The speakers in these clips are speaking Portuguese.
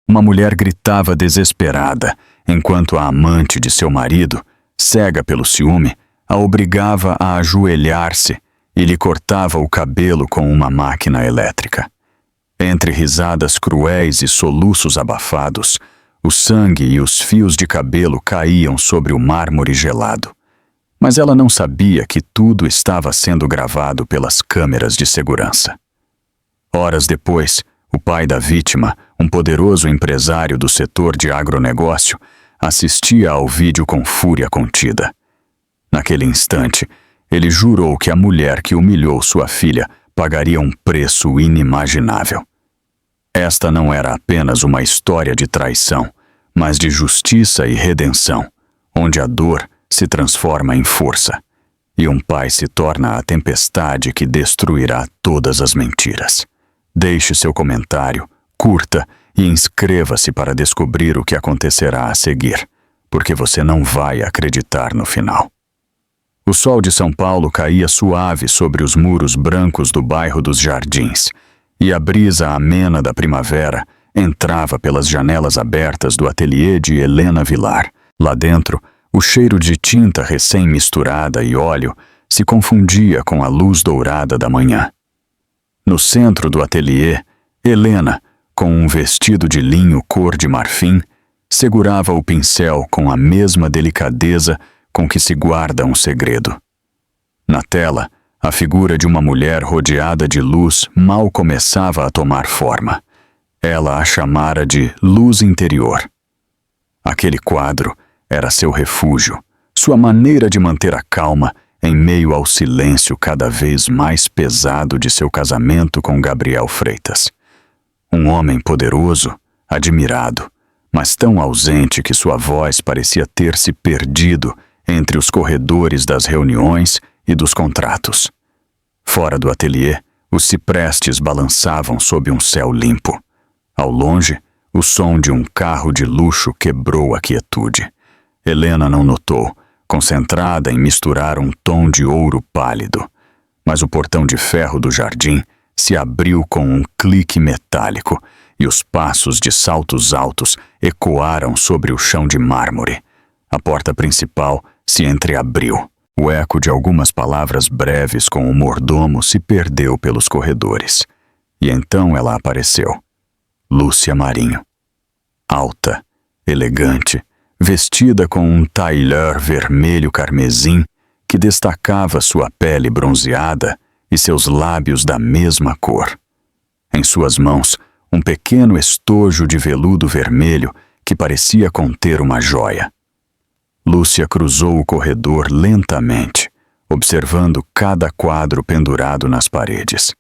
Uma mulher gritava desesperada, enquanto a amante de seu marido, cega pelo ciúme, a obrigava a ajoelhar-se e lhe cortava o cabelo com uma máquina elétrica. Entre risadas cruéis e soluços abafados, o sangue e os fios de cabelo caíam sobre o mármore gelado. Mas ela não sabia que tudo estava sendo gravado pelas câmeras de segurança. Horas depois, o pai da vítima, um poderoso empresário do setor de agronegócio, assistia ao vídeo com fúria contida. Naquele instante, ele jurou que a mulher que humilhou sua filha pagaria um preço inimaginável. Esta não era apenas uma história de traição, mas de justiça e redenção, onde a dor se transforma em força, e um pai se torna a tempestade que destruirá todas as mentiras. Deixe seu comentário, curta e inscreva-se para descobrir o que acontecerá a seguir, porque você não vai acreditar no final. O sol de São Paulo caía suave sobre os muros brancos do bairro dos Jardins, e a brisa amena da primavera entrava pelas janelas abertas do ateliê de Helena Vilar. Lá dentro, o cheiro de tinta recém-misturada e óleo se confundia com a luz dourada da manhã. No centro do ateliê, Helena, com um vestido de linho cor de marfim, segurava o pincel com a mesma delicadeza com que se guarda um segredo. Na tela, a figura de uma mulher rodeada de luz mal começava a tomar forma. Ela a chamara de luz interior. Aquele quadro era seu refúgio, sua maneira de manter a calma em meio ao silêncio cada vez mais pesado de seu casamento com Gabriel Freitas. Um homem poderoso, admirado, mas tão ausente que sua voz parecia ter se perdido entre os corredores das reuniões e dos contratos. Fora do ateliê, os ciprestes balançavam sob um céu limpo. Ao longe, o som de um carro de luxo quebrou a quietude. Helena não notou, concentrada em misturar um tom de ouro pálido. Mas o portão de ferro do jardim se abriu com um clique metálico e os passos de saltos altos ecoaram sobre o chão de mármore. A porta principal se entreabriu. O eco de algumas palavras breves com o mordomo se perdeu pelos corredores. E então ela apareceu. Lúcia Marinho. Alta, elegante, vestida com um tailleur vermelho carmesim que destacava sua pele bronzeada e seus lábios da mesma cor. Em suas mãos, um pequeno estojo de veludo vermelho que parecia conter uma joia. Lúcia cruzou o corredor lentamente, observando cada quadro pendurado nas paredes.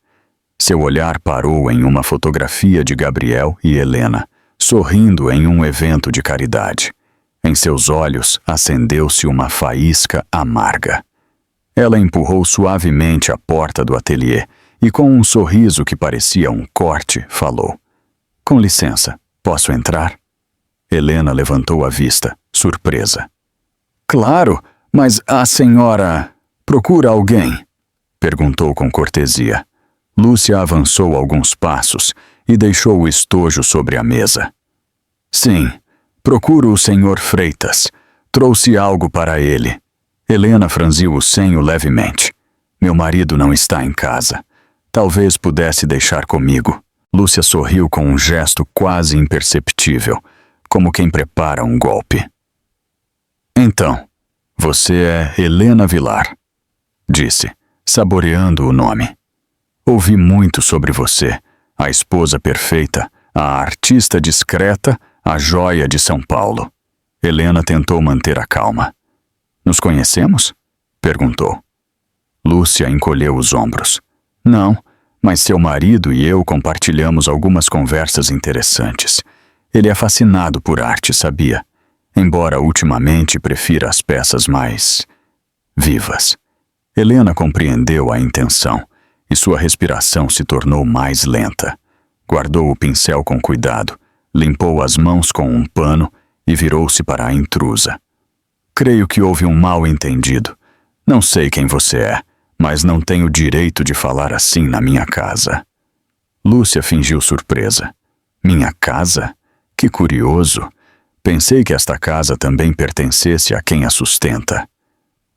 Seu olhar parou em uma fotografia de Gabriel e Helena, sorrindo em um evento de caridade. Em seus olhos acendeu-se uma faísca amarga. Ela empurrou suavemente a porta do ateliê e, com um sorriso que parecia um corte, falou: "Com licença, posso entrar?" Helena levantou a vista, surpresa. "Claro, mas a senhora procura alguém?" perguntou com cortesia. Lúcia avançou alguns passos e deixou o estojo sobre a mesa. "Sim, procuro o senhor Freitas. Trouxe algo para ele." Helena franziu o senho levemente. "Meu marido não está em casa. Talvez pudesse deixar comigo." Lúcia sorriu com um gesto quase imperceptível, como quem prepara um golpe. "Então, você é Helena Vilar", disse, saboreando o nome. "Ouvi muito sobre você, a esposa perfeita, a artista discreta, a joia de São Paulo." Helena tentou manter a calma. "Nos conhecemos?" perguntou. Lúcia encolheu os ombros. "Não, mas seu marido e eu compartilhamos algumas conversas interessantes. Ele é fascinado por arte, sabia? Embora ultimamente prefira as peças mais vivas." Helena compreendeu a intenção e sua respiração se tornou mais lenta. Guardou o pincel com cuidado, limpou as mãos com um pano e virou-se para a intrusa. "Creio que houve um mal-entendido. Não sei quem você é, mas não tenho direito de falar assim na minha casa." Lúcia fingiu surpresa. "Minha casa? Que curioso! Pensei que esta casa também pertencesse a quem a sustenta.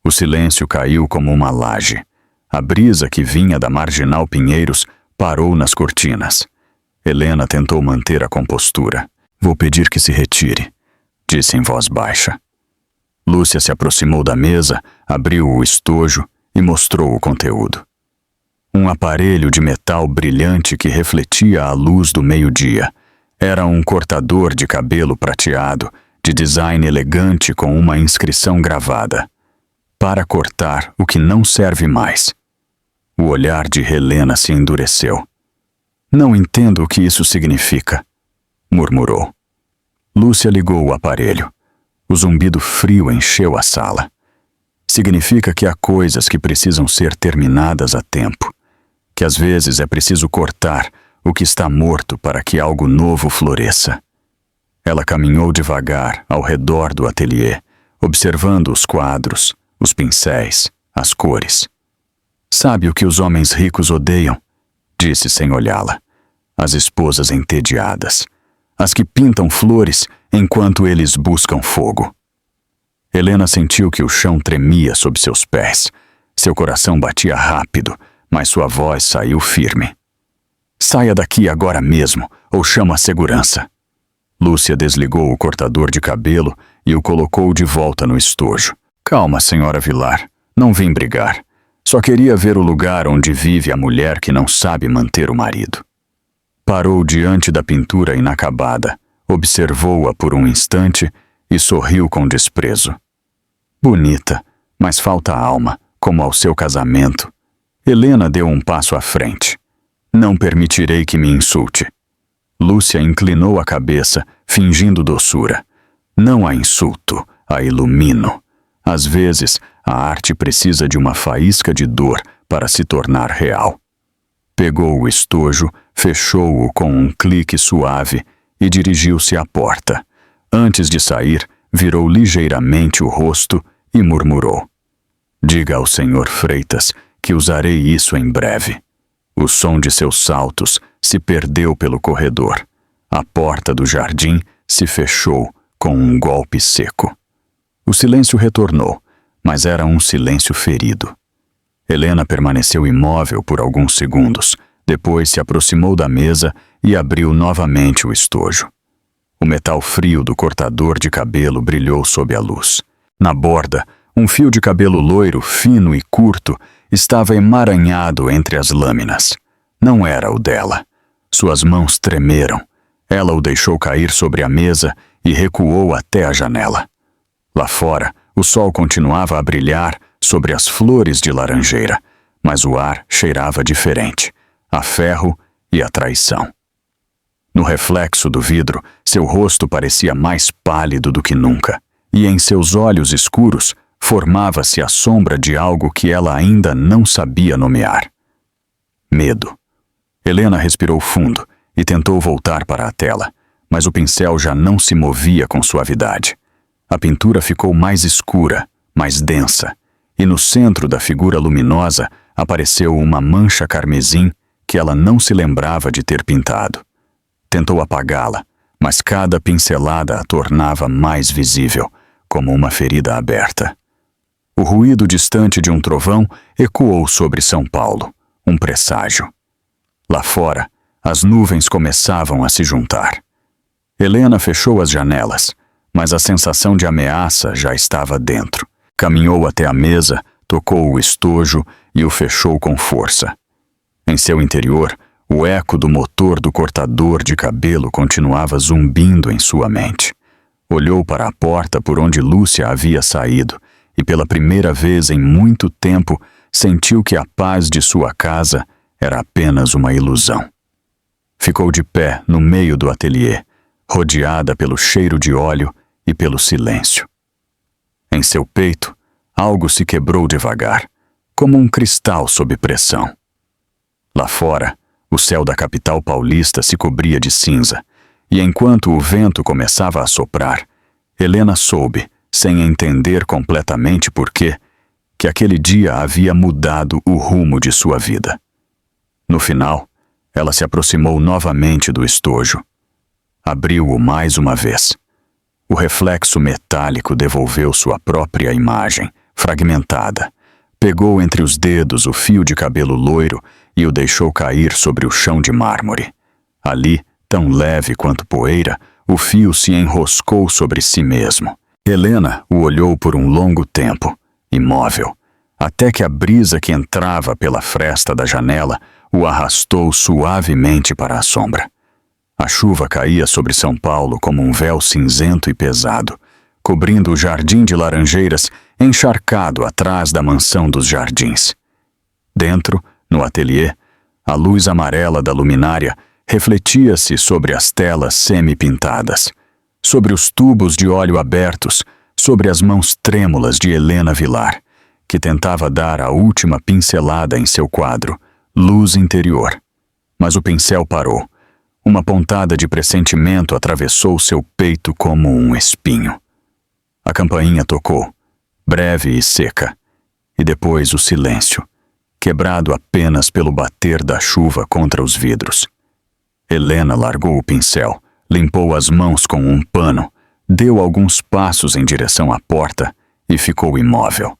O silêncio caiu como uma laje. A brisa que vinha da Marginal Pinheiros parou nas cortinas. Helena tentou manter a compostura. Vou pedir que se retire, disse em voz baixa. Lúcia se aproximou da mesa, abriu o estojo e mostrou o conteúdo. Um aparelho de metal brilhante que refletia a luz do meio-dia. Era um cortador de cabelo prateado, de design elegante com uma inscrição gravada. Para cortar o que não serve mais. O olhar de Helena se endureceu. Não entendo o que isso significa, murmurou. Lúcia ligou o aparelho. O zumbido frio encheu a sala. Significa que há coisas que precisam ser terminadas a tempo. Que às vezes é preciso cortar o que está morto para que algo novo floresça. Ela caminhou devagar ao redor do ateliê, observando os quadros, os pincéis, as cores. Sabe o que os homens ricos odeiam? Disse sem olhá-la. As esposas entediadas. As que pintam flores enquanto eles buscam fogo. Helena sentiu que o chão tremia sob seus pés. Seu coração batia rápido, mas sua voz saiu firme. Saia daqui agora mesmo, ou chamo a segurança. Lúcia desligou o cortador de cabelo e o colocou de volta no estojo. Calma, senhora Vilar. Não vim brigar. Só queria ver o lugar onde vive a mulher que não sabe manter o marido. Parou diante da pintura inacabada, observou-a por um instante e sorriu com desprezo. Bonita, mas falta alma, como ao seu casamento. Helena deu um passo à frente. Não permitirei que me insulte. Lúcia inclinou a cabeça, fingindo doçura. Não a insulto, a ilumino. Às vezes, a arte precisa de uma faísca de dor para se tornar real. Pegou o estojo, fechou-o com um clique suave e dirigiu-se à porta. Antes de sair, virou ligeiramente o rosto e murmurou. Diga ao senhor Freitas que usarei isso em breve. O som de seus saltos se perdeu pelo corredor. A porta do jardim se fechou com um golpe seco. O silêncio retornou, mas era um silêncio ferido. Helena permaneceu imóvel por alguns segundos, depois se aproximou da mesa e abriu novamente o estojo. O metal frio do cortador de cabelo brilhou sob a luz. Na borda, um fio de cabelo loiro, fino e curto, estava emaranhado entre as lâminas. Não era o dela. Suas mãos tremeram. Ela o deixou cair sobre a mesa e recuou até a janela. Lá fora, o sol continuava a brilhar sobre as flores de laranjeira, mas o ar cheirava diferente, a ferro e a traição. No reflexo do vidro, seu rosto parecia mais pálido do que nunca, e em seus olhos escuros formava-se a sombra de algo que ela ainda não sabia nomear. Medo. Helena respirou fundo e tentou voltar para a tela, mas o pincel já não se movia com suavidade. A pintura ficou mais escura, mais densa, e no centro da figura luminosa apareceu uma mancha carmesim que ela não se lembrava de ter pintado. Tentou apagá-la, mas cada pincelada a tornava mais visível, como uma ferida aberta. O ruído distante de um trovão ecoou sobre São Paulo, um presságio. Lá fora, as nuvens começavam a se juntar. Helena fechou as janelas, mas a sensação de ameaça já estava dentro. Caminhou até a mesa, tocou o estojo e o fechou com força. Em seu interior, o eco do motor do cortador de cabelo continuava zumbindo em sua mente. Olhou para a porta por onde Lúcia havia saído e pela primeira vez em muito tempo sentiu que a paz de sua casa era apenas uma ilusão. Ficou de pé no meio do ateliê, rodeada pelo cheiro de óleo e pelo silêncio. Em seu peito, algo se quebrou devagar, como um cristal sob pressão. Lá fora, o céu da capital paulista se cobria de cinza, e enquanto o vento começava a soprar, Helena soube, sem entender completamente por quê, que aquele dia havia mudado o rumo de sua vida. No final, ela se aproximou novamente do estojo. Abriu-o mais uma vez. O reflexo metálico devolveu sua própria imagem, fragmentada. Pegou entre os dedos o fio de cabelo loiro e o deixou cair sobre o chão de mármore. Ali, tão leve quanto poeira, o fio se enroscou sobre si mesmo. Helena o olhou por um longo tempo, imóvel, até que a brisa que entrava pela fresta da janela o arrastou suavemente para a sombra. A chuva caía sobre São Paulo como um véu cinzento e pesado, cobrindo o jardim de laranjeiras encharcado atrás da mansão dos jardins. Dentro, no ateliê, a luz amarela da luminária refletia-se sobre as telas semi-pintadas, sobre os tubos de óleo abertos, sobre as mãos trêmulas de Helena Vilar, que tentava dar a última pincelada em seu quadro, Luz Interior. Mas o pincel parou. Uma pontada de pressentimento atravessou seu peito como um espinho. A campainha tocou, breve e seca, e depois o silêncio, quebrado apenas pelo bater da chuva contra os vidros. Helena largou o pincel, limpou as mãos com um pano, deu alguns passos em direção à porta e ficou imóvel.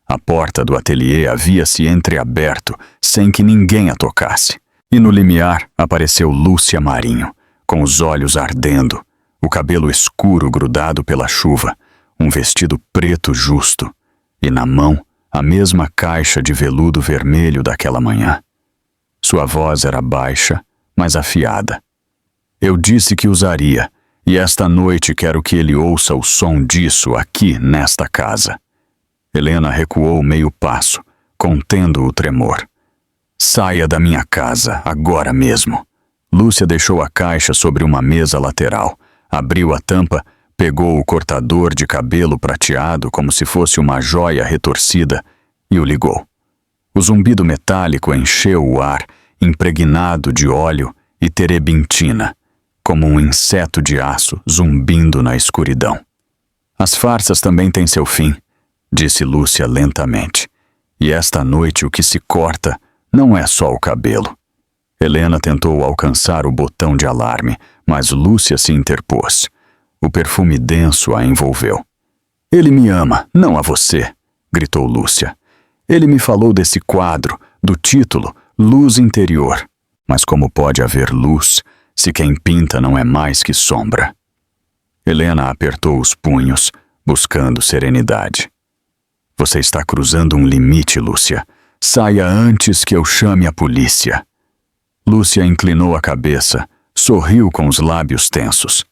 A porta do ateliê havia-se entreaberto, sem que ninguém a tocasse. E no limiar apareceu Lúcia Marinho, com os olhos ardendo, o cabelo escuro grudado pela chuva, um vestido preto justo, e na mão a mesma caixa de veludo vermelho daquela manhã. Sua voz era baixa, mas afiada. Eu disse que usaria, e esta noite quero que ele ouça o som disso aqui nesta casa. Helena recuou meio passo, contendo o tremor. Saia da minha casa, agora mesmo. Lúcia deixou a caixa sobre uma mesa lateral, abriu a tampa, pegou o cortador de cabelo prateado como se fosse uma joia retorcida e o ligou. O zumbido metálico encheu o ar, impregnado de óleo e terebintina, como um inseto de aço zumbindo na escuridão. As farsas também têm seu fim, disse Lúcia lentamente, e esta noite o que se corta não é só o cabelo. Helena tentou alcançar o botão de alarme, mas Lúcia se interpôs. O perfume denso a envolveu. Ele me ama, não a você, gritou Lúcia. Ele me falou desse quadro, do título, Luz Interior. Mas como pode haver luz, se quem pinta não é mais que sombra? Helena apertou os punhos, buscando serenidade. Você está cruzando um limite, Lúcia. Saia antes que eu chame a polícia. Lúcia inclinou a cabeça, sorriu com os lábios tensos.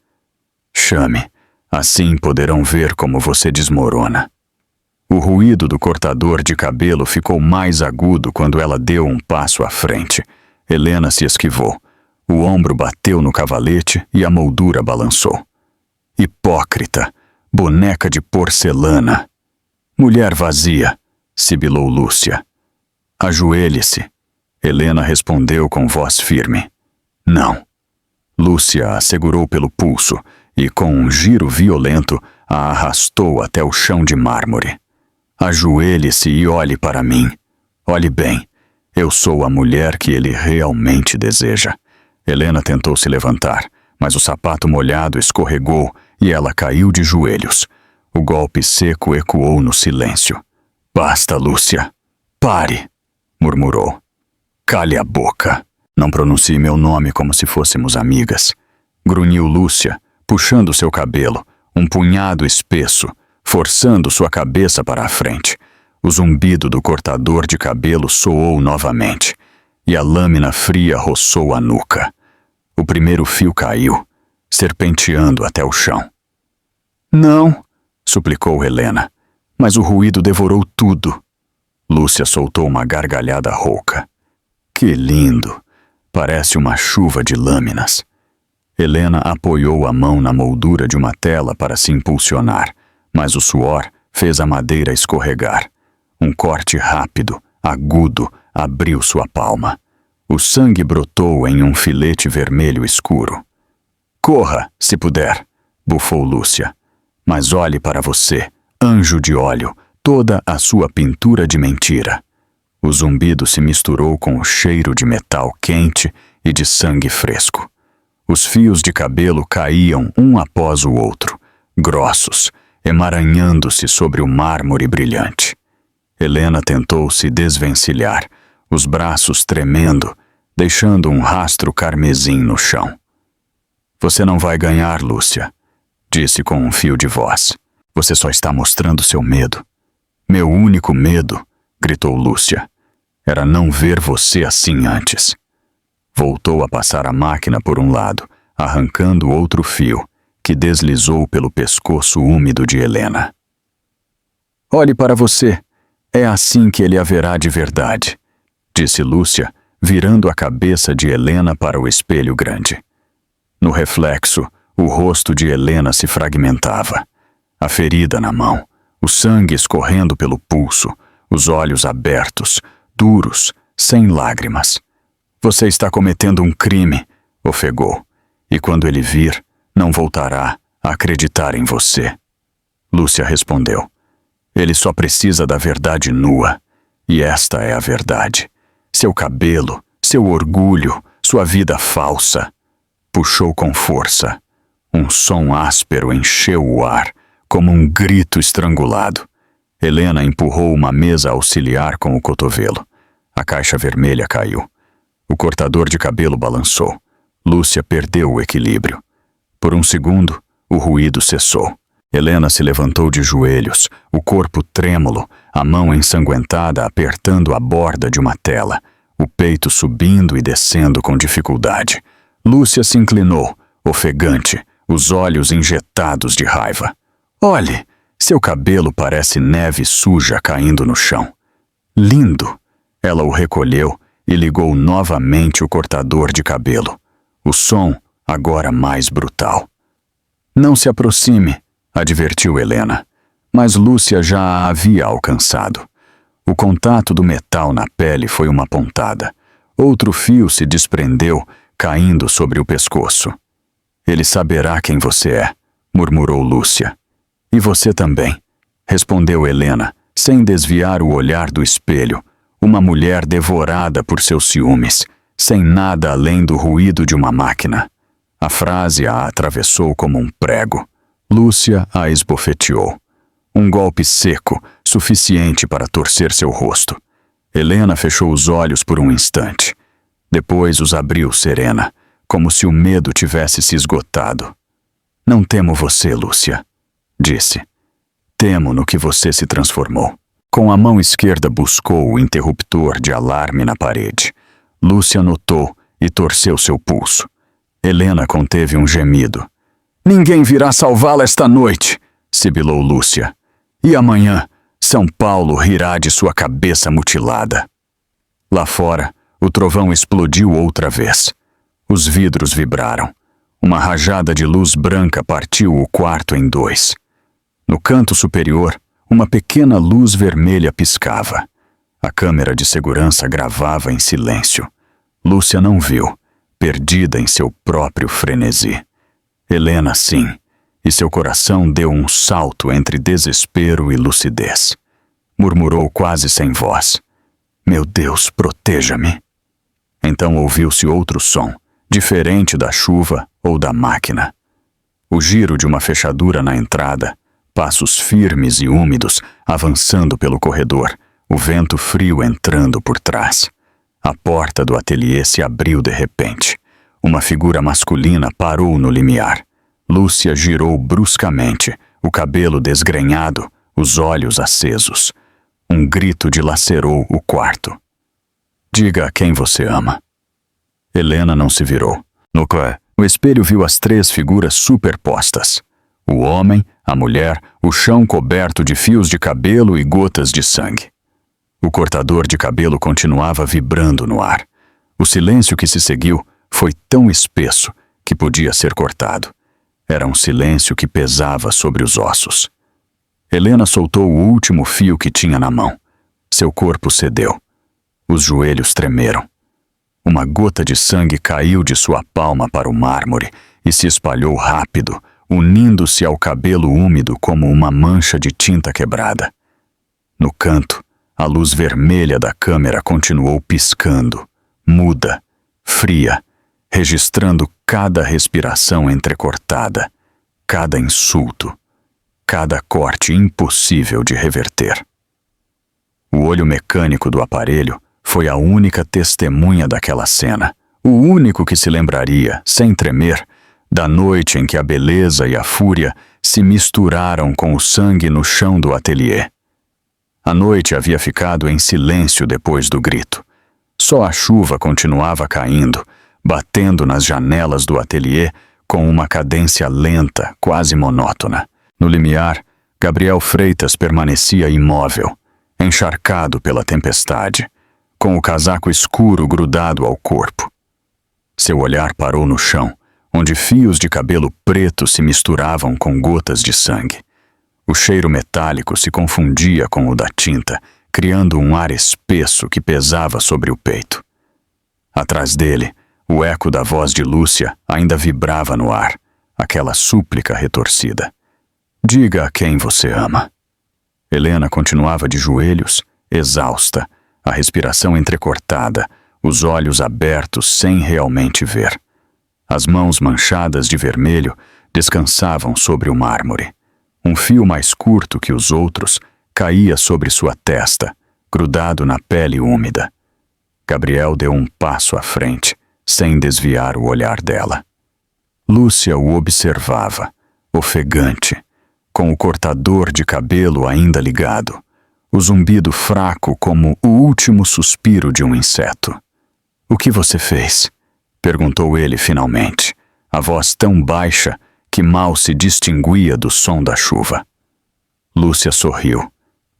Chame, assim poderão ver como você desmorona. O ruído do cortador de cabelo ficou mais agudo quando ela deu um passo à frente. Helena se esquivou. O ombro bateu no cavalete e a moldura balançou. Hipócrita, boneca de porcelana. Mulher vazia, sibilou Lúcia. Ajoelhe-se. Helena respondeu com voz firme. Não. Lúcia a segurou pelo pulso e, com um giro violento, a arrastou até o chão de mármore. Ajoelhe-se e olhe para mim. Olhe bem. Eu sou a mulher que ele realmente deseja. Helena tentou se levantar, mas o sapato molhado escorregou e ela caiu de joelhos. O golpe seco ecoou no silêncio. Basta, Lúcia. Pare, murmurou. Cale a boca. Não pronuncie meu nome como se fôssemos amigas. Grunhiu Lúcia, puxando seu cabelo, um punhado espesso, forçando sua cabeça para a frente. O zumbido do cortador de cabelo soou novamente, e a lâmina fria roçou a nuca. O primeiro fio caiu, serpenteando até o chão. Não, suplicou Helena, mas o ruído devorou tudo. Lúcia soltou uma gargalhada rouca. Que lindo! Parece uma chuva de lâminas. Helena apoiou a mão na moldura de uma tela para se impulsionar, mas o suor fez a madeira escorregar. Um corte rápido, agudo, abriu sua palma. O sangue brotou em um filete vermelho escuro. Corra, se puder, bufou Lúcia. Mas olhe para você, anjo de óleo, toda a sua pintura de mentira. O zumbido se misturou com o cheiro de metal quente e de sangue fresco. Os fios de cabelo caíam um após o outro, grossos, emaranhando-se sobre o mármore brilhante. Helena tentou se desvencilhar, os braços tremendo, deixando um rastro carmesim no chão. Você não vai ganhar, Lúcia, disse com um fio de voz. Você só está mostrando seu medo. Meu único medo, gritou Lúcia, era não ver você assim antes. Voltou a passar a máquina por um lado, arrancando outro fio, que deslizou pelo pescoço úmido de Helena. Olhe para você. É assim que ele haverá de verdade, disse Lúcia, virando a cabeça de Helena para o espelho grande. No reflexo, o rosto de Helena se fragmentava. A ferida na mão, o sangue escorrendo pelo pulso, os olhos abertos, duros, sem lágrimas. Você está cometendo um crime, ofegou, e quando ele vir, não voltará a acreditar em você. Lúcia respondeu. Ele só precisa da verdade nua, e esta é a verdade. Seu cabelo, seu orgulho, sua vida falsa. Puxou com força. Um som áspero encheu o ar, como um grito estrangulado. Helena empurrou uma mesa auxiliar com o cotovelo. A caixa vermelha caiu. O cortador de cabelo balançou. Lúcia perdeu o equilíbrio. Por um segundo, o ruído cessou. Helena se levantou de joelhos, o corpo trêmulo, a mão ensanguentada apertando a borda de uma tela, o peito subindo e descendo com dificuldade. Lúcia se inclinou, ofegante, os olhos injetados de raiva. Olhe, seu cabelo parece neve suja caindo no chão. Lindo! Ela o recolheu e ligou novamente o cortador de cabelo. O som, agora mais brutal. Não se aproxime, advertiu Helena, mas Lúcia já a havia alcançado. O contato do metal na pele foi uma pontada. Outro fio se desprendeu, caindo sobre o pescoço. Ele saberá quem você é, murmurou Lúcia. E você também, respondeu Helena, sem desviar o olhar do espelho, uma mulher devorada por seus ciúmes, sem nada além do ruído de uma máquina. A frase a atravessou como um prego. Lúcia a esbofeteou. Um golpe seco, suficiente para torcer seu rosto. Helena fechou os olhos por um instante. Depois os abriu serena, como se o medo tivesse se esgotado. Não temo você, Lúcia, disse. Temo no que você se transformou. Com a mão esquerda buscou o interruptor de alarme na parede. Lúcia notou e torceu seu pulso. Helena conteve um gemido. Ninguém virá salvá-la esta noite, sibilou Lúcia. E amanhã, São Paulo rirá de sua cabeça mutilada. Lá fora, o trovão explodiu outra vez. Os vidros vibraram. Uma rajada de luz branca partiu o quarto em dois. No canto superior, uma pequena luz vermelha piscava. A câmera de segurança gravava em silêncio. Lúcia não viu, perdida em seu próprio frenesi. Helena sim, e seu coração deu um salto entre desespero e lucidez. Murmurou quase sem voz. Meu Deus, proteja-me. Então ouviu-se outro som, diferente da chuva ou da máquina. O giro de uma fechadura na entrada, passos firmes e úmidos avançando pelo corredor, o vento frio entrando por trás. A porta do ateliê se abriu de repente. Uma figura masculina parou no limiar. Lúcia girou bruscamente, o cabelo desgrenhado, os olhos acesos. Um grito dilacerou o quarto. Diga a quem você ama. Helena não se virou. No espelho viu as três figuras superpostas. O homem, a mulher, o chão coberto de fios de cabelo e gotas de sangue. O cortador de cabelo continuava vibrando no ar. O silêncio que se seguiu foi tão espesso que podia ser cortado. Era um silêncio que pesava sobre os ossos. Helena soltou o último fio que tinha na mão. Seu corpo cedeu. Os joelhos tremeram. Uma gota de sangue caiu de sua palma para o mármore e se espalhou rápido, unindo-se ao cabelo úmido como uma mancha de tinta quebrada. No canto, a luz vermelha da câmera continuou piscando, muda, fria, registrando cada respiração entrecortada, cada insulto, cada corte impossível de reverter. O olho mecânico do aparelho foi a única testemunha daquela cena, o único que se lembraria, sem tremer, da noite em que a beleza e a fúria se misturaram com o sangue no chão do ateliê. A noite havia ficado em silêncio depois do grito. Só a chuva continuava caindo, batendo nas janelas do ateliê com uma cadência lenta, quase monótona. No limiar, Gabriel Freitas permanecia imóvel, encharcado pela tempestade, com o casaco escuro grudado ao corpo. Seu olhar parou no chão, onde fios de cabelo preto se misturavam com gotas de sangue. O cheiro metálico se confundia com o da tinta, criando um ar espesso que pesava sobre o peito. Atrás dele, o eco da voz de Lúcia ainda vibrava no ar, aquela súplica retorcida. Diga a quem você ama. Helena continuava de joelhos, exausta, a respiração entrecortada, os olhos abertos sem realmente ver. As mãos manchadas de vermelho descansavam sobre o mármore. Um fio mais curto que os outros caía sobre sua testa, grudado na pele úmida. Gabriel deu um passo à frente, sem desviar o olhar dela. Lúcia o observava, ofegante, com o cortador de cabelo ainda ligado, o zumbido fraco como o último suspiro de um inseto. "O que você fez?" perguntou ele finalmente, a voz tão baixa que mal se distinguia do som da chuva. Lúcia sorriu,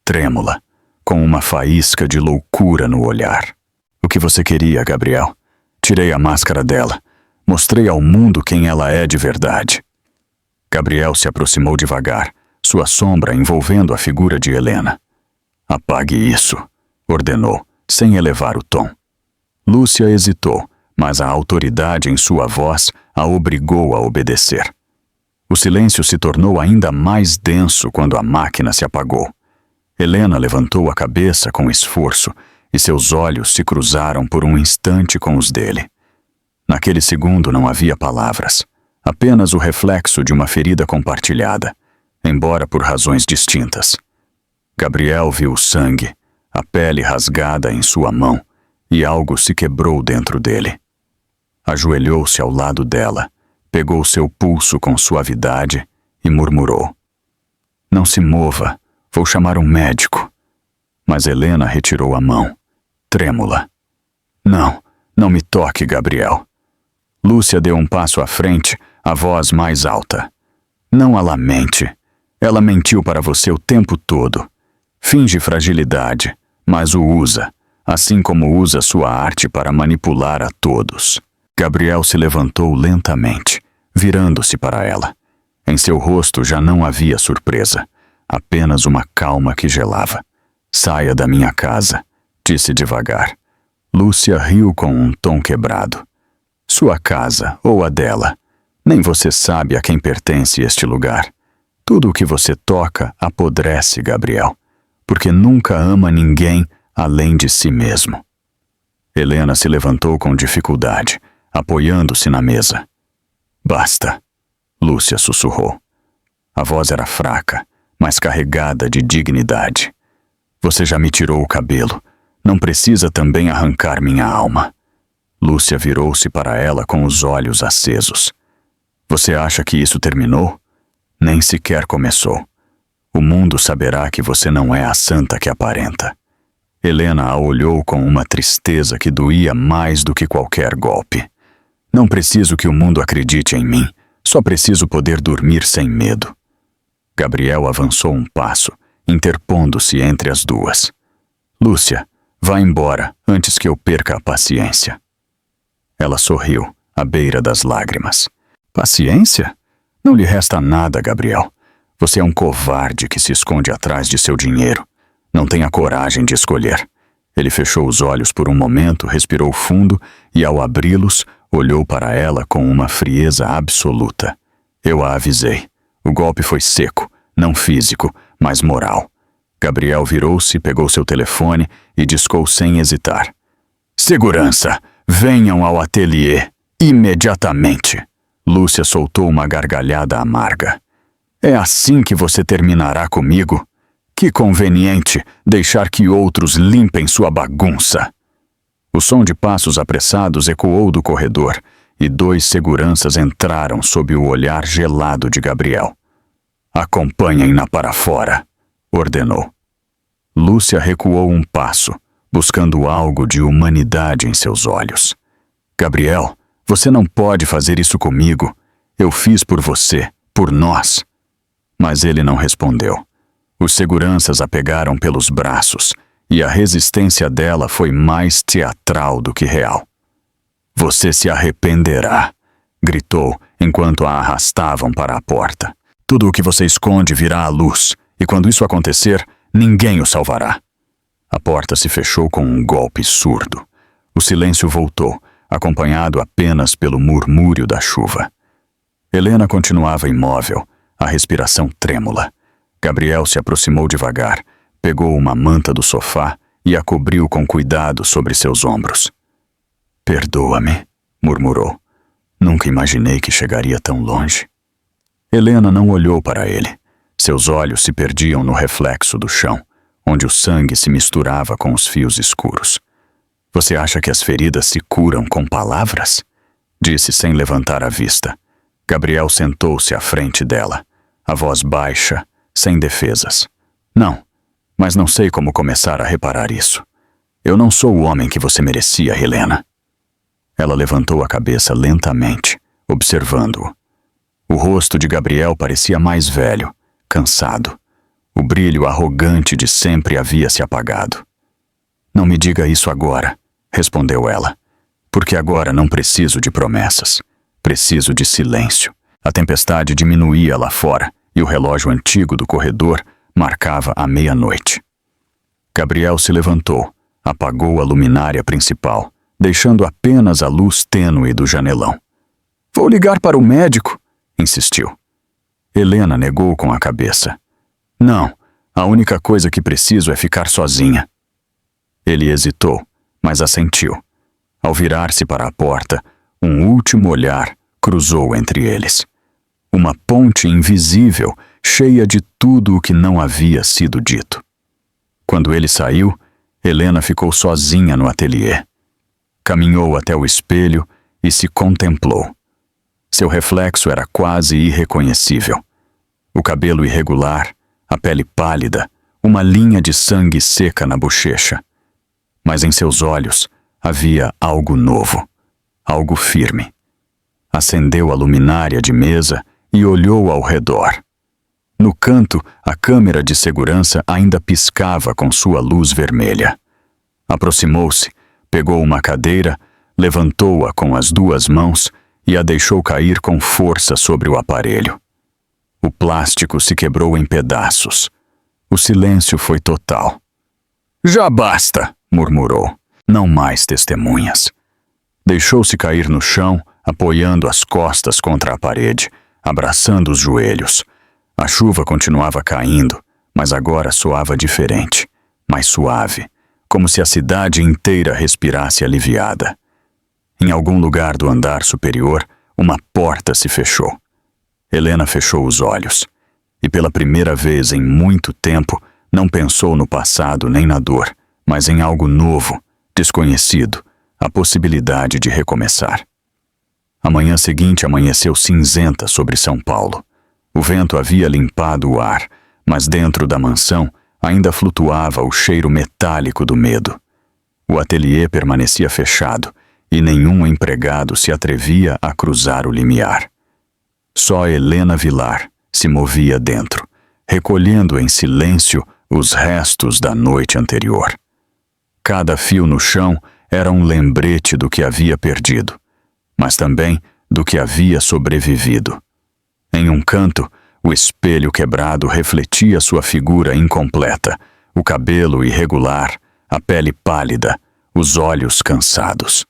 trêmula, com uma faísca de loucura no olhar. "O que você queria, Gabriel? Tirei a máscara dela. Mostrei ao mundo quem ela é de verdade." Gabriel se aproximou devagar, sua sombra envolvendo a figura de Helena. "Apague isso", ordenou, sem elevar o tom. Lúcia hesitou, mas a autoridade em sua voz a obrigou a obedecer. O silêncio se tornou ainda mais denso quando a máquina se apagou. Helena levantou a cabeça com esforço e seus olhos se cruzaram por um instante com os dele. Naquele segundo não havia palavras, apenas o reflexo de uma ferida compartilhada, embora por razões distintas. Gabriel viu o sangue, a pele rasgada em sua mão, e algo se quebrou dentro dele. Ajoelhou-se ao lado dela, pegou seu pulso com suavidade e murmurou: "Não se mova, vou chamar um médico." Mas Helena retirou a mão, trêmula. "Não, não me toque, Gabriel." Lúcia deu um passo à frente, a voz mais alta. "Não a lamente. Ela mentiu para você o tempo todo. Finge fragilidade, mas o usa, assim como usa sua arte para manipular a todos." Gabriel se levantou lentamente, virando-se para ela. Em seu rosto já não havia surpresa, apenas uma calma que gelava. "Saia da minha casa", disse devagar. Lúcia riu com um tom quebrado. "Sua casa ou a dela? Nem você sabe a quem pertence este lugar. Tudo o que você toca apodrece, Gabriel, porque nunca ama ninguém além de si mesmo." Helena se levantou com dificuldade, apoiando-se na mesa. "Basta", Lúcia sussurrou. A voz era fraca, mas carregada de dignidade. "Você já me tirou o cabelo. Não precisa também arrancar minha alma." Lúcia virou-se para ela com os olhos acesos. "Você acha que isso terminou? Nem sequer começou. O mundo saberá que você não é a santa que aparenta." Helena a olhou com uma tristeza que doía mais do que qualquer golpe. "Não preciso que o mundo acredite em mim. Só preciso poder dormir sem medo." Gabriel avançou um passo, interpondo-se entre as duas. "Lúcia, vá embora antes que eu perca a paciência." Ela sorriu, à beira das lágrimas. "Paciência? Não lhe resta nada, Gabriel. Você é um covarde que se esconde atrás de seu dinheiro. Não tem a coragem de escolher." Ele fechou os olhos por um momento, respirou fundo e, ao abri-los, olhou para ela com uma frieza absoluta. "Eu a avisei. O golpe foi seco, não físico, mas moral." Gabriel virou-se, pegou seu telefone e discou sem hesitar: "Segurança! Venham ao ateliê!" Imediatamente. Lúcia soltou uma gargalhada amarga. É assim que você terminará comigo? Que conveniente deixar que outros limpem sua bagunça. O som de passos apressados ecoou do corredor e 2 seguranças entraram sob o olhar gelado de Gabriel. Acompanhem-na para fora, ordenou. Lúcia recuou um passo, buscando algo de humanidade em seus olhos. Gabriel, você não pode fazer isso comigo. Eu fiz por você, por nós. Mas ele não respondeu. Os seguranças a pegaram pelos braços e a resistência dela foi mais teatral do que real. Você se arrependerá, gritou enquanto a arrastavam para a porta. Tudo o que você esconde virá à luz, e quando isso acontecer, ninguém o salvará. A porta se fechou com um golpe surdo. O silêncio voltou, acompanhado apenas pelo murmúrio da chuva. Helena continuava imóvel, a respiração trêmula. Gabriel se aproximou devagar, pegou uma manta do sofá e a cobriu com cuidado sobre seus ombros. Perdoa-me, murmurou. Nunca imaginei que chegaria tão longe. Helena não olhou para ele. Seus olhos se perdiam no reflexo do chão, onde o sangue se misturava com os fios escuros. Você acha que as feridas se curam com palavras? Disse sem levantar a vista. Gabriel sentou-se à frente dela, a voz baixa, sem defesas. Não, mas não sei como começar a reparar isso. Eu não sou o homem que você merecia, Helena. Ela levantou a cabeça lentamente, observando-o. O rosto de Gabriel parecia mais velho, cansado. O brilho arrogante de sempre havia se apagado. Não me diga isso agora, respondeu ela, porque agora não preciso de promessas. Preciso de silêncio. A tempestade diminuía lá fora e o relógio antigo do corredor marcava a meia-noite. Gabriel se levantou, apagou a luminária principal, deixando apenas a luz tênue do janelão. Vou ligar para o médico, insistiu. Helena negou com a cabeça. Não, a única coisa que preciso é ficar sozinha. Ele hesitou, mas assentiu. Ao virar-se para a porta, um último olhar cruzou entre eles. Uma ponte invisível, cheia de tudo o que não havia sido dito. Quando ele saiu, Helena ficou sozinha no ateliê. Caminhou até o espelho e se contemplou. Seu reflexo era quase irreconhecível. O cabelo irregular, a pele pálida, uma linha de sangue seca na bochecha. Mas em seus olhos havia algo novo, algo firme. Acendeu a luminária de mesa e olhou ao redor. No canto, a câmera de segurança ainda piscava com sua luz vermelha. Aproximou-se, pegou uma cadeira, levantou-a com as 2 mãos e a deixou cair com força sobre o aparelho. O plástico se quebrou em pedaços. O silêncio foi total. Já basta, murmurou. Não mais testemunhas. Deixou-se cair no chão, apoiando as costas contra a parede, abraçando os joelhos. A chuva continuava caindo, mas agora soava diferente, mais suave, como se a cidade inteira respirasse aliviada. Em algum lugar do andar superior, uma porta se fechou. Helena fechou os olhos, e pela primeira vez em muito tempo não pensou no passado nem na dor, mas em algo novo, desconhecido, a possibilidade de recomeçar. A manhã seguinte amanheceu cinzenta sobre São Paulo. O vento havia limpado o ar, mas dentro da mansão ainda flutuava o cheiro metálico do medo. O ateliê permanecia fechado e nenhum empregado se atrevia a cruzar o limiar. Só Helena Vilar se movia dentro, recolhendo em silêncio os restos da noite anterior. Cada fio no chão era um lembrete do que havia perdido, mas também do que havia sobrevivido. Em um canto, o espelho quebrado refletia sua figura incompleta, o cabelo irregular, a pele pálida, os olhos cansados.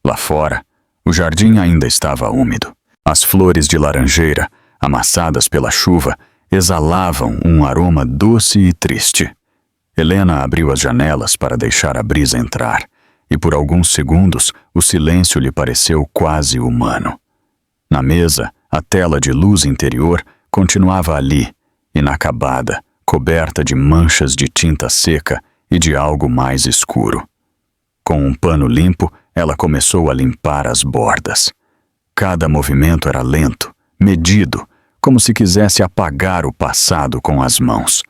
Lá fora, o jardim ainda estava úmido. As flores de laranjeira, amassadas pela chuva, exalavam um aroma doce e triste. Helena abriu as janelas para deixar a brisa entrar, e por alguns segundos o silêncio lhe pareceu quase humano. Na mesa, a tela de luz interior continuava ali, inacabada, coberta de manchas de tinta seca e de algo mais escuro. Com um pano limpo, ela começou a limpar as bordas. Cada movimento era lento, medido, como se quisesse apagar o passado com as mãos.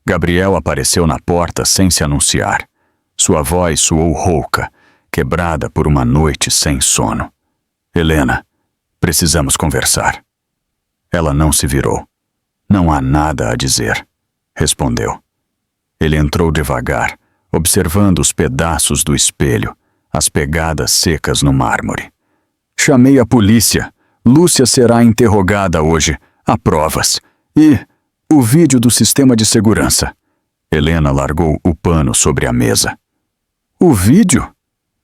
Gabriel apareceu na porta sem se anunciar. Sua voz soou rouca, quebrada por uma noite sem sono. Helena, precisamos conversar. Ela não se virou. Não há nada a dizer, respondeu. Ele entrou devagar, observando os pedaços do espelho, as pegadas secas no mármore. Chamei a polícia. Lúcia será interrogada hoje. Há provas. E o vídeo do sistema de segurança. Helena largou o pano sobre a mesa. O vídeo?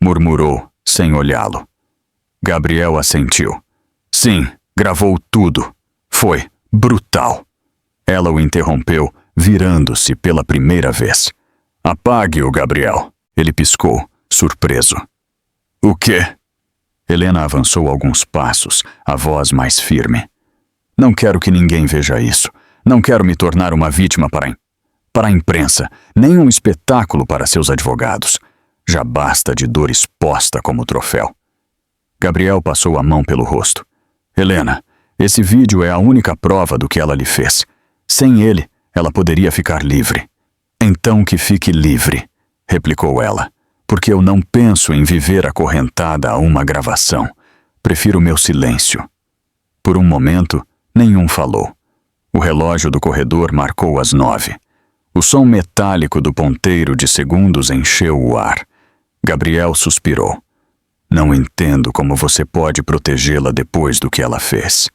Murmurou, sem olhá-lo. Gabriel assentiu. Sim, gravou tudo. Foi brutal. Ela o interrompeu, virando-se pela primeira vez. Apague-o, Gabriel. Ele piscou, surpreso. O quê? Helena avançou alguns passos, a voz mais firme. Não quero que ninguém veja isso. Não quero me tornar uma vítima para a imprensa, nem um espetáculo para seus advogados. Já basta de dor exposta como troféu. Gabriel passou a mão pelo rosto. Helena, esse vídeo é a única prova do que ela lhe fez. Sem ele, ela poderia ficar livre. Então que fique livre, replicou ela, porque eu não penso em viver acorrentada a uma gravação. Prefiro meu silêncio. Por um momento, nenhum falou. O relógio do corredor marcou as 9. O som metálico do ponteiro de segundos encheu o ar. Gabriel suspirou. Não entendo como você pode protegê-la depois do que ela fez.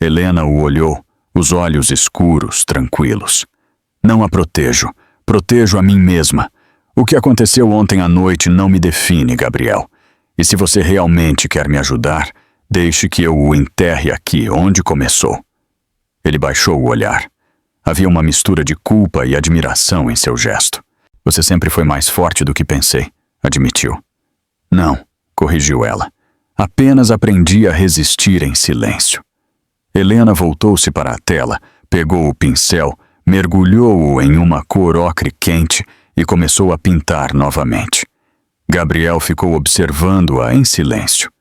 Helena o olhou, os olhos escuros, tranquilos. Não a protejo. Protejo a mim mesma. O que aconteceu ontem à noite não me define, Gabriel. E se você realmente quer me ajudar, deixe que eu o enterre aqui, onde começou. Ele baixou o olhar. Havia uma mistura de culpa e admiração em seu gesto. Você sempre foi mais forte do que pensei, admitiu. Não, corrigiu ela. Apenas aprendi a resistir em silêncio. Helena voltou-se para a tela, pegou o pincel, mergulhou-o em uma cor ocre quente e começou a pintar novamente. Gabriel ficou observando-a em silêncio.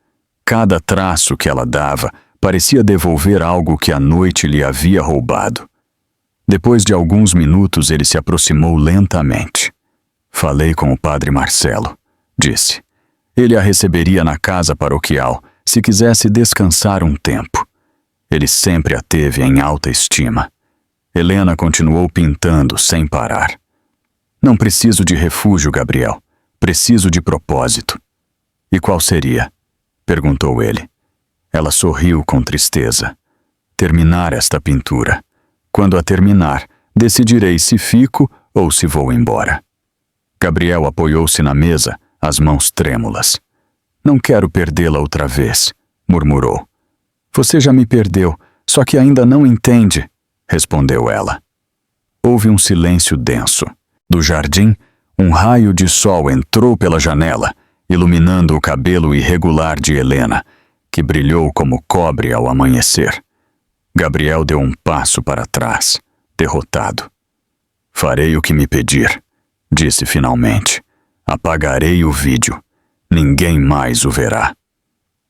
Cada traço que ela dava parecia devolver algo que a noite lhe havia roubado. Depois de alguns minutos, ele se aproximou lentamente. Falei com o padre Marcelo, disse. Ele a receberia na casa paroquial se quisesse descansar um tempo. Ele sempre a teve em alta estima. Helena continuou pintando sem parar. Não preciso de refúgio, Gabriel. Preciso de propósito. E qual seria? Perguntou ele. Ela sorriu com tristeza. Terminar esta pintura. Quando a terminar, decidirei se fico ou se vou embora. Gabriel apoiou-se na mesa, as mãos trêmulas. Não quero perdê-la outra vez, murmurou. Você já me perdeu, só que ainda não entende, respondeu ela. Houve um silêncio denso. Do jardim, um raio de sol entrou pela janela, iluminando o cabelo irregular de Helena, que brilhou como cobre ao amanhecer. Gabriel deu um passo para trás, derrotado. Farei o que me pedir, disse finalmente. Apagarei o vídeo. Ninguém mais o verá.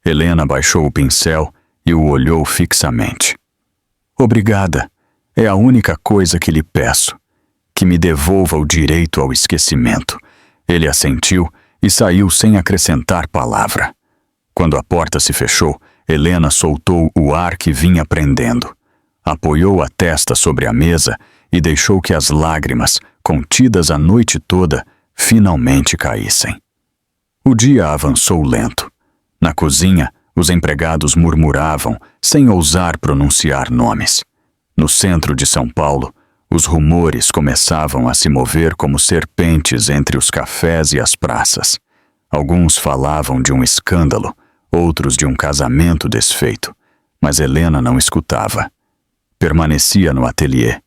Helena baixou o pincel e o olhou fixamente. Obrigada. É a única coisa que lhe peço. Que me devolva o direito ao esquecimento. Ele assentiu e saiu sem acrescentar palavra. Quando a porta se fechou, Helena soltou o ar que vinha prendendo. Apoiou a testa sobre a mesa e deixou que as lágrimas, contidas a noite toda, finalmente caíssem. O dia avançou lento. Na cozinha, os empregados murmuravam, sem ousar pronunciar nomes. No centro de São Paulo, os rumores começavam a se mover como serpentes entre os cafés e as praças. Alguns falavam de um escândalo, outros de um casamento desfeito, mas Helena não escutava. Permanecia no ateliê,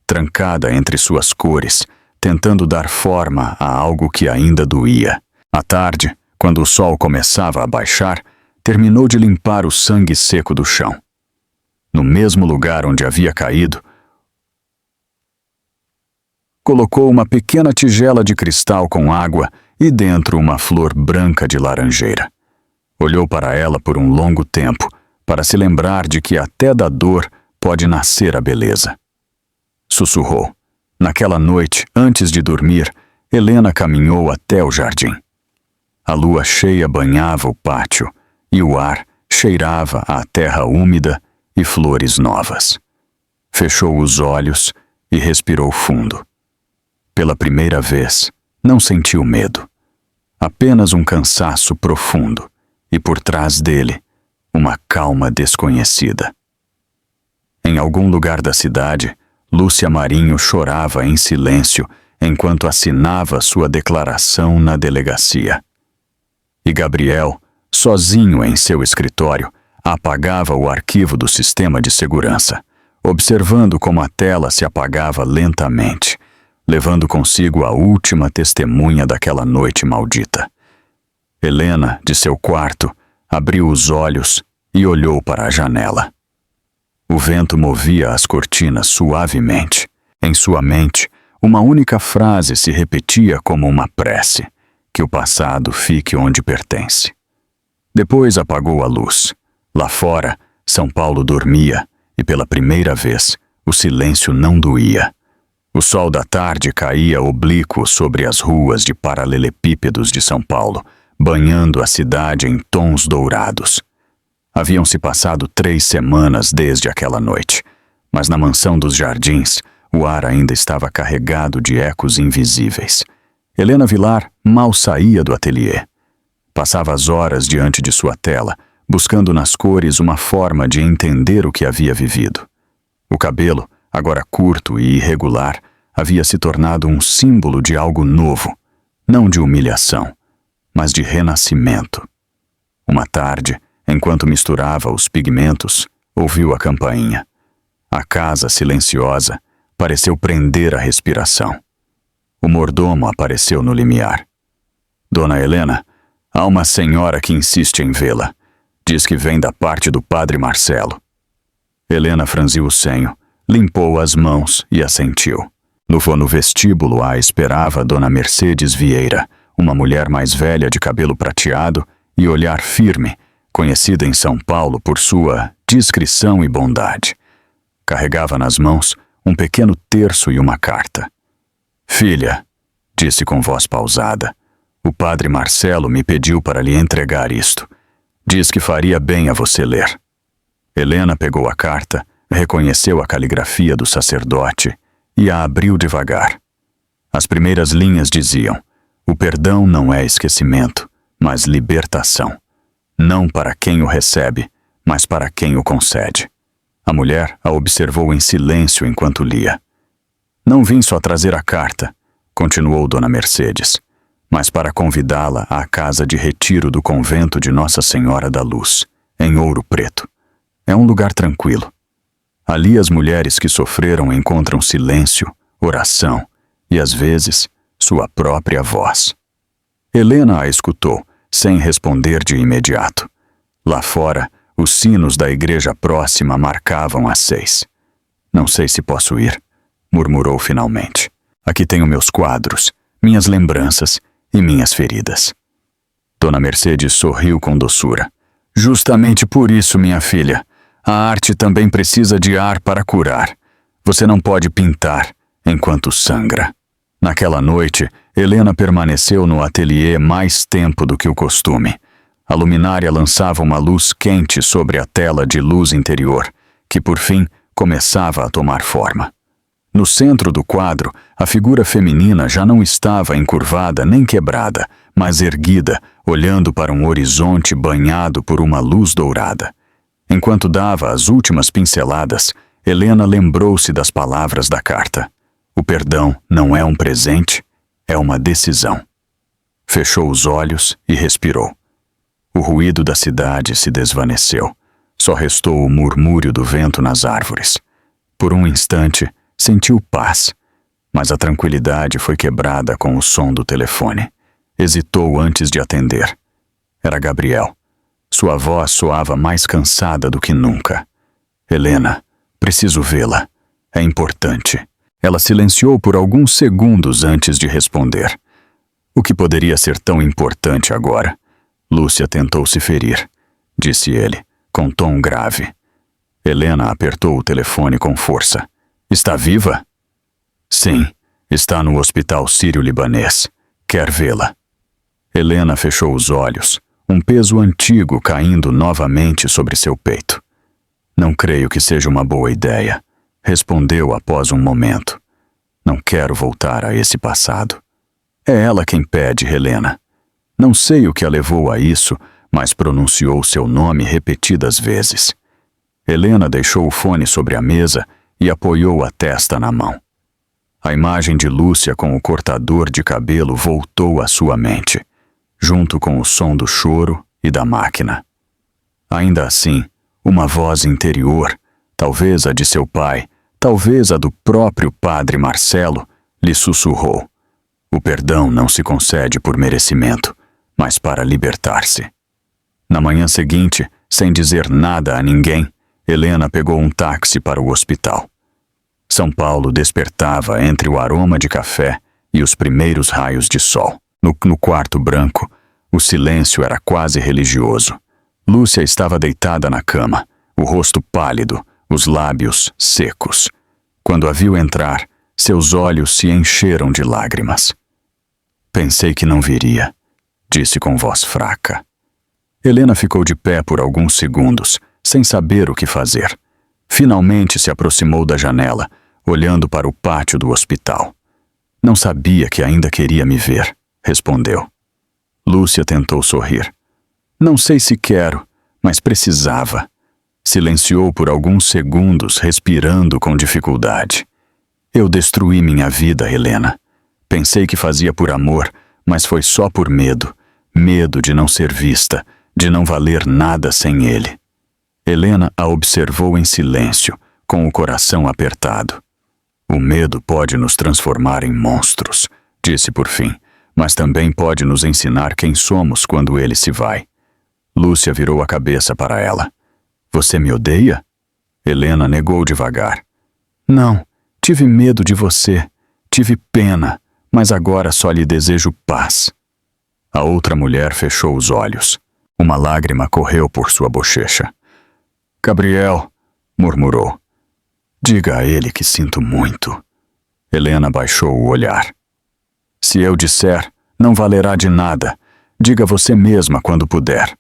trancada entre suas cores, tentando dar forma a algo que ainda doía. À tarde, quando o sol começava a baixar, terminou de limpar o sangue seco do chão. No mesmo lugar onde havia caído, colocou uma pequena tigela de cristal com água e dentro uma flor branca de laranjeira. Olhou para ela por um longo tempo, para se lembrar de que até da dor pode nascer a beleza. Sussurrou. Naquela noite, antes de dormir, Helena caminhou até o jardim. A lua cheia banhava o pátio e o ar cheirava a terra úmida e flores novas. Fechou os olhos e respirou fundo. Pela primeira vez, não sentiu medo. Apenas um cansaço profundo e, por trás dele, uma calma desconhecida. Em algum lugar da cidade, Lúcia Marinho chorava em silêncio enquanto assinava sua declaração na delegacia. E Gabriel, sozinho em seu escritório, apagava o arquivo do sistema de segurança, observando como a tela se apagava lentamente, levando consigo a última testemunha daquela noite maldita. Helena, de seu quarto, abriu os olhos e olhou para a janela. O vento movia as cortinas suavemente. Em sua mente, uma única frase se repetia como uma prece: que o passado fique onde pertence. Depois apagou a luz. Lá fora, São Paulo dormia e, pela primeira vez, o silêncio não doía. O sol da tarde caía oblíquo sobre as ruas de paralelepípedos de São Paulo, banhando a cidade em tons dourados. Haviam-se passado 3 semanas desde aquela noite, mas na mansão dos Jardins, o ar ainda estava carregado de ecos invisíveis. Helena Vilar mal saía do ateliê. Passava as horas diante de sua tela, buscando nas cores uma forma de entender o que havia vivido. O cabelo, agora curto e irregular, havia se tornado um símbolo de algo novo, não de humilhação, mas de renascimento. Uma tarde, enquanto misturava os pigmentos, ouviu a campainha. A casa silenciosa pareceu prender a respiração. O mordomo apareceu no limiar. Dona Helena, há uma senhora que insiste em vê-la. Diz que vem da parte do padre Marcelo. Helena franziu o senho, limpou as mãos e assentiu. No vestíbulo a esperava Dona Mercedes Vieira, uma mulher mais velha de cabelo prateado e olhar firme, conhecida em São Paulo por sua discrição e bondade. Carregava nas mãos um pequeno terço e uma carta. Filha, disse com voz pausada, o padre Marcelo me pediu para lhe entregar isto. Diz que faria bem a você ler. Helena pegou a carta, reconheceu a caligrafia do sacerdote e a abriu devagar. As primeiras linhas diziam: o perdão não é esquecimento, mas libertação. Não para quem o recebe, mas para quem o concede. A mulher a observou em silêncio enquanto lia. Não vim só trazer a carta, continuou Dona Mercedes, mas para convidá-la à casa de retiro do convento de Nossa Senhora da Luz, em Ouro Preto. É um lugar tranquilo. Ali as mulheres que sofreram encontram silêncio, oração e, às vezes, sua própria voz. Helena a escutou, sem responder de imediato. Lá fora, os sinos da igreja próxima marcavam as 6. Não sei se posso ir, murmurou finalmente. Aqui tenho meus quadros, minhas lembranças e minhas feridas. Dona Mercedes sorriu com doçura. Justamente por isso, minha filha, a arte também precisa de ar para curar. Você não pode pintar enquanto sangra. Naquela noite, Helena permaneceu no ateliê mais tempo do que o costume. A luminária lançava uma luz quente sobre a tela de luz interior, que por fim começava a tomar forma. No centro do quadro, a figura feminina já não estava encurvada nem quebrada, mas erguida, olhando para um horizonte banhado por uma luz dourada. Enquanto dava as últimas pinceladas, Helena lembrou-se das palavras da carta. O perdão não é um presente, é uma decisão. Fechou os olhos e respirou. O ruído da cidade se desvaneceu. Só restou o murmúrio do vento nas árvores. Por um instante, sentiu paz, mas a tranquilidade foi quebrada com o som do telefone. Hesitou antes de atender. Era Gabriel. Sua voz soava mais cansada do que nunca. Helena, preciso vê-la. É importante. Ela silenciou por alguns segundos antes de responder. O que poderia ser tão importante agora? Lúcia tentou se ferir, disse ele, com tom grave. Helena apertou o telefone com força. Está viva? Sim, está no hospital sírio-libanês. Quer vê-la? Helena fechou os olhos, um peso antigo caindo novamente sobre seu peito. Não creio que seja uma boa ideia, respondeu após um momento. Não quero voltar a esse passado. É ela quem pede, Helena. Não sei o que a levou a isso, mas pronunciou seu nome repetidas vezes. Helena deixou o fone sobre a mesa e apoiou a testa na mão. A imagem de Lúcia com o cortador de cabelo voltou à sua mente, junto com o som do choro e da máquina. Ainda assim, uma voz interior, talvez a de seu pai, talvez a do próprio padre Marcelo, lhe sussurrou. O perdão não se concede por merecimento, mas para libertar-se. Na manhã seguinte, sem dizer nada a ninguém, Helena pegou um táxi para o hospital. São Paulo despertava entre o aroma de café e os primeiros raios de sol. No quarto branco, o silêncio era quase religioso. Lúcia estava deitada na cama, o rosto pálido, os lábios secos. Quando a viu entrar, seus olhos se encheram de lágrimas. Pensei que não viria, disse com voz fraca. Helena ficou de pé por alguns segundos, sem saber o que fazer. Finalmente se aproximou da janela, olhando para o pátio do hospital. Não sabia que ainda queria me ver, respondeu. Lúcia tentou sorrir. Não sei se quero, mas precisava. Silenciou por alguns segundos, respirando com dificuldade. Eu destruí minha vida, Helena. Pensei que fazia por amor, mas foi só por medo. Medo de não ser vista, de não valer nada sem ele. Helena a observou em silêncio, com o coração apertado. O medo pode nos transformar em monstros, disse por fim, mas também pode nos ensinar quem somos quando ele se vai. Lúcia virou a cabeça para ela. Você me odeia? Helena negou devagar. Não, tive medo de você, tive pena, mas agora só lhe desejo paz. A outra mulher fechou os olhos. Uma lágrima correu por sua bochecha. Gabriel, murmurou. Diga a ele que sinto muito. Helena baixou o olhar. Se eu disser, não valerá de nada. Diga você mesma quando puder.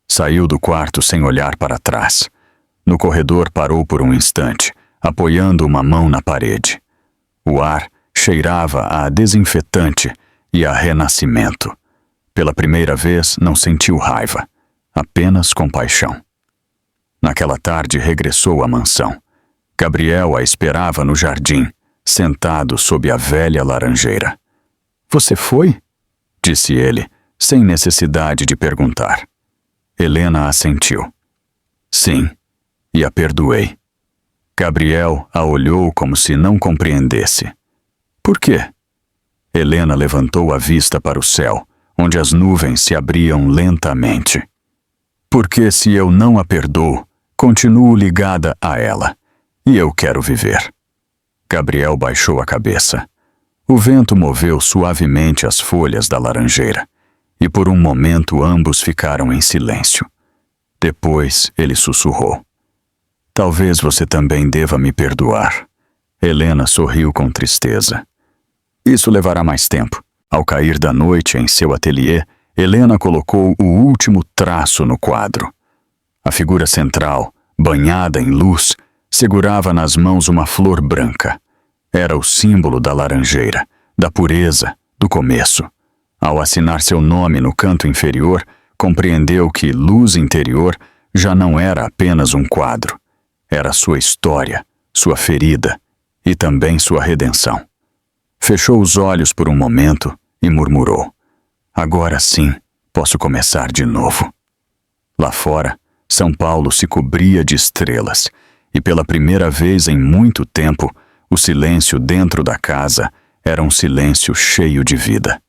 Saiu do quarto sem olhar para trás. No corredor parou por um instante, apoiando uma mão na parede. O ar cheirava a desinfetante e a renascimento. Pela primeira vez não sentiu raiva, apenas compaixão. Naquela tarde regressou à mansão. Gabriel a esperava no jardim, sentado sob a velha laranjeira. Você foi? Disse ele, sem necessidade de perguntar. Helena assentiu. Sim, e a perdoei. Gabriel a olhou como se não compreendesse. Por quê? Helena levantou a vista para o céu, onde as nuvens se abriam lentamente. Porque se eu não a perdoo, continuo ligada a ela, e eu quero viver. Gabriel baixou a cabeça. O vento moveu suavemente as folhas da laranjeira, e por um momento ambos ficaram em silêncio. Depois ele sussurrou. Talvez você também deva me perdoar. Helena sorriu com tristeza. Isso levará mais tempo. Ao cair da noite em seu ateliê, Helena colocou o último traço no quadro. A figura central, banhada em luz, segurava nas mãos uma flor branca. Era o símbolo da laranjeira, da pureza, do começo. Ao assinar seu nome no canto inferior, compreendeu que luz interior já não era apenas um quadro. Era sua história, sua ferida e também sua redenção. Fechou os olhos por um momento e murmurou. Agora sim, posso começar de novo. Lá fora, São Paulo se cobria de estrelas e pela primeira vez em muito tempo, o silêncio dentro da casa era um silêncio cheio de vida.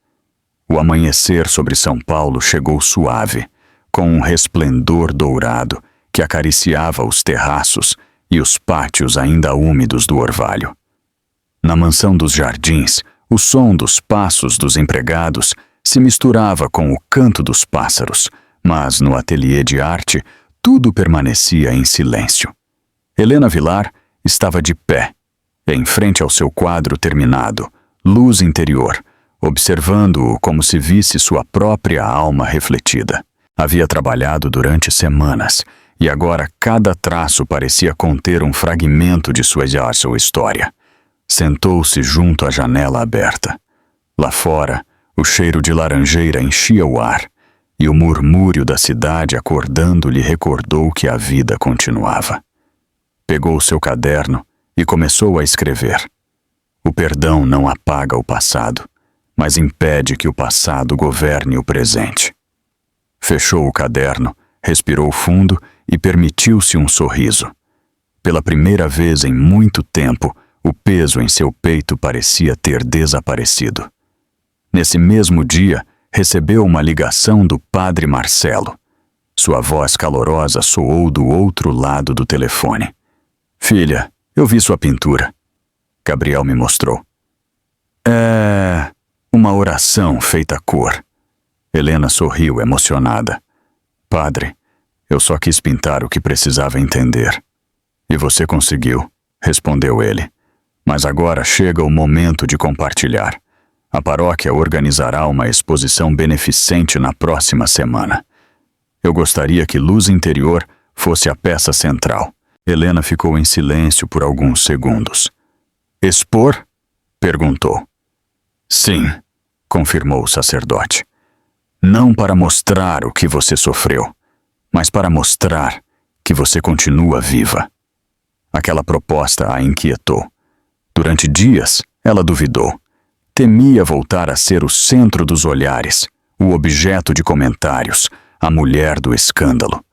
O amanhecer sobre São Paulo chegou suave, com um resplendor dourado que acariciava os terraços e os pátios ainda úmidos do orvalho. Na mansão dos Jardins, o som dos passos dos empregados se misturava com o canto dos pássaros, mas no ateliê de arte tudo permanecia em silêncio. Helena Vilar estava de pé, em frente ao seu quadro terminado, Luz Interior, observando-o como se visse sua própria alma refletida. Havia trabalhado durante semanas, e agora cada traço parecia conter um fragmento de sua história. Sentou-se junto à janela aberta. Lá fora, o cheiro de laranjeira enchia o ar, e o murmúrio da cidade acordando lhe recordou que a vida continuava. Pegou seu caderno e começou a escrever. O perdão não apaga o passado, mas impede que o passado governe o presente. Fechou o caderno, respirou fundo e permitiu-se um sorriso. Pela primeira vez em muito tempo, o peso em seu peito parecia ter desaparecido. Nesse mesmo dia, recebeu uma ligação do padre Marcelo. Sua voz calorosa soou do outro lado do telefone. "Filha, eu vi sua pintura." Gabriel me mostrou. "É uma oração feita a cor." Helena sorriu emocionada. "Padre, eu só quis pintar o que precisava entender." "E você conseguiu", respondeu ele. "Mas agora chega o momento de compartilhar. A paróquia organizará uma exposição beneficente na próxima semana. Eu gostaria que Luz Interior fosse a peça central." Helena ficou em silêncio por alguns segundos. "Expor?" perguntou. "Sim", confirmou o sacerdote. "Não para mostrar o que você sofreu, mas para mostrar que você continua viva." Aquela proposta a inquietou. Durante dias, ela duvidou. Temia voltar a ser o centro dos olhares, o objeto de comentários, a mulher do escândalo.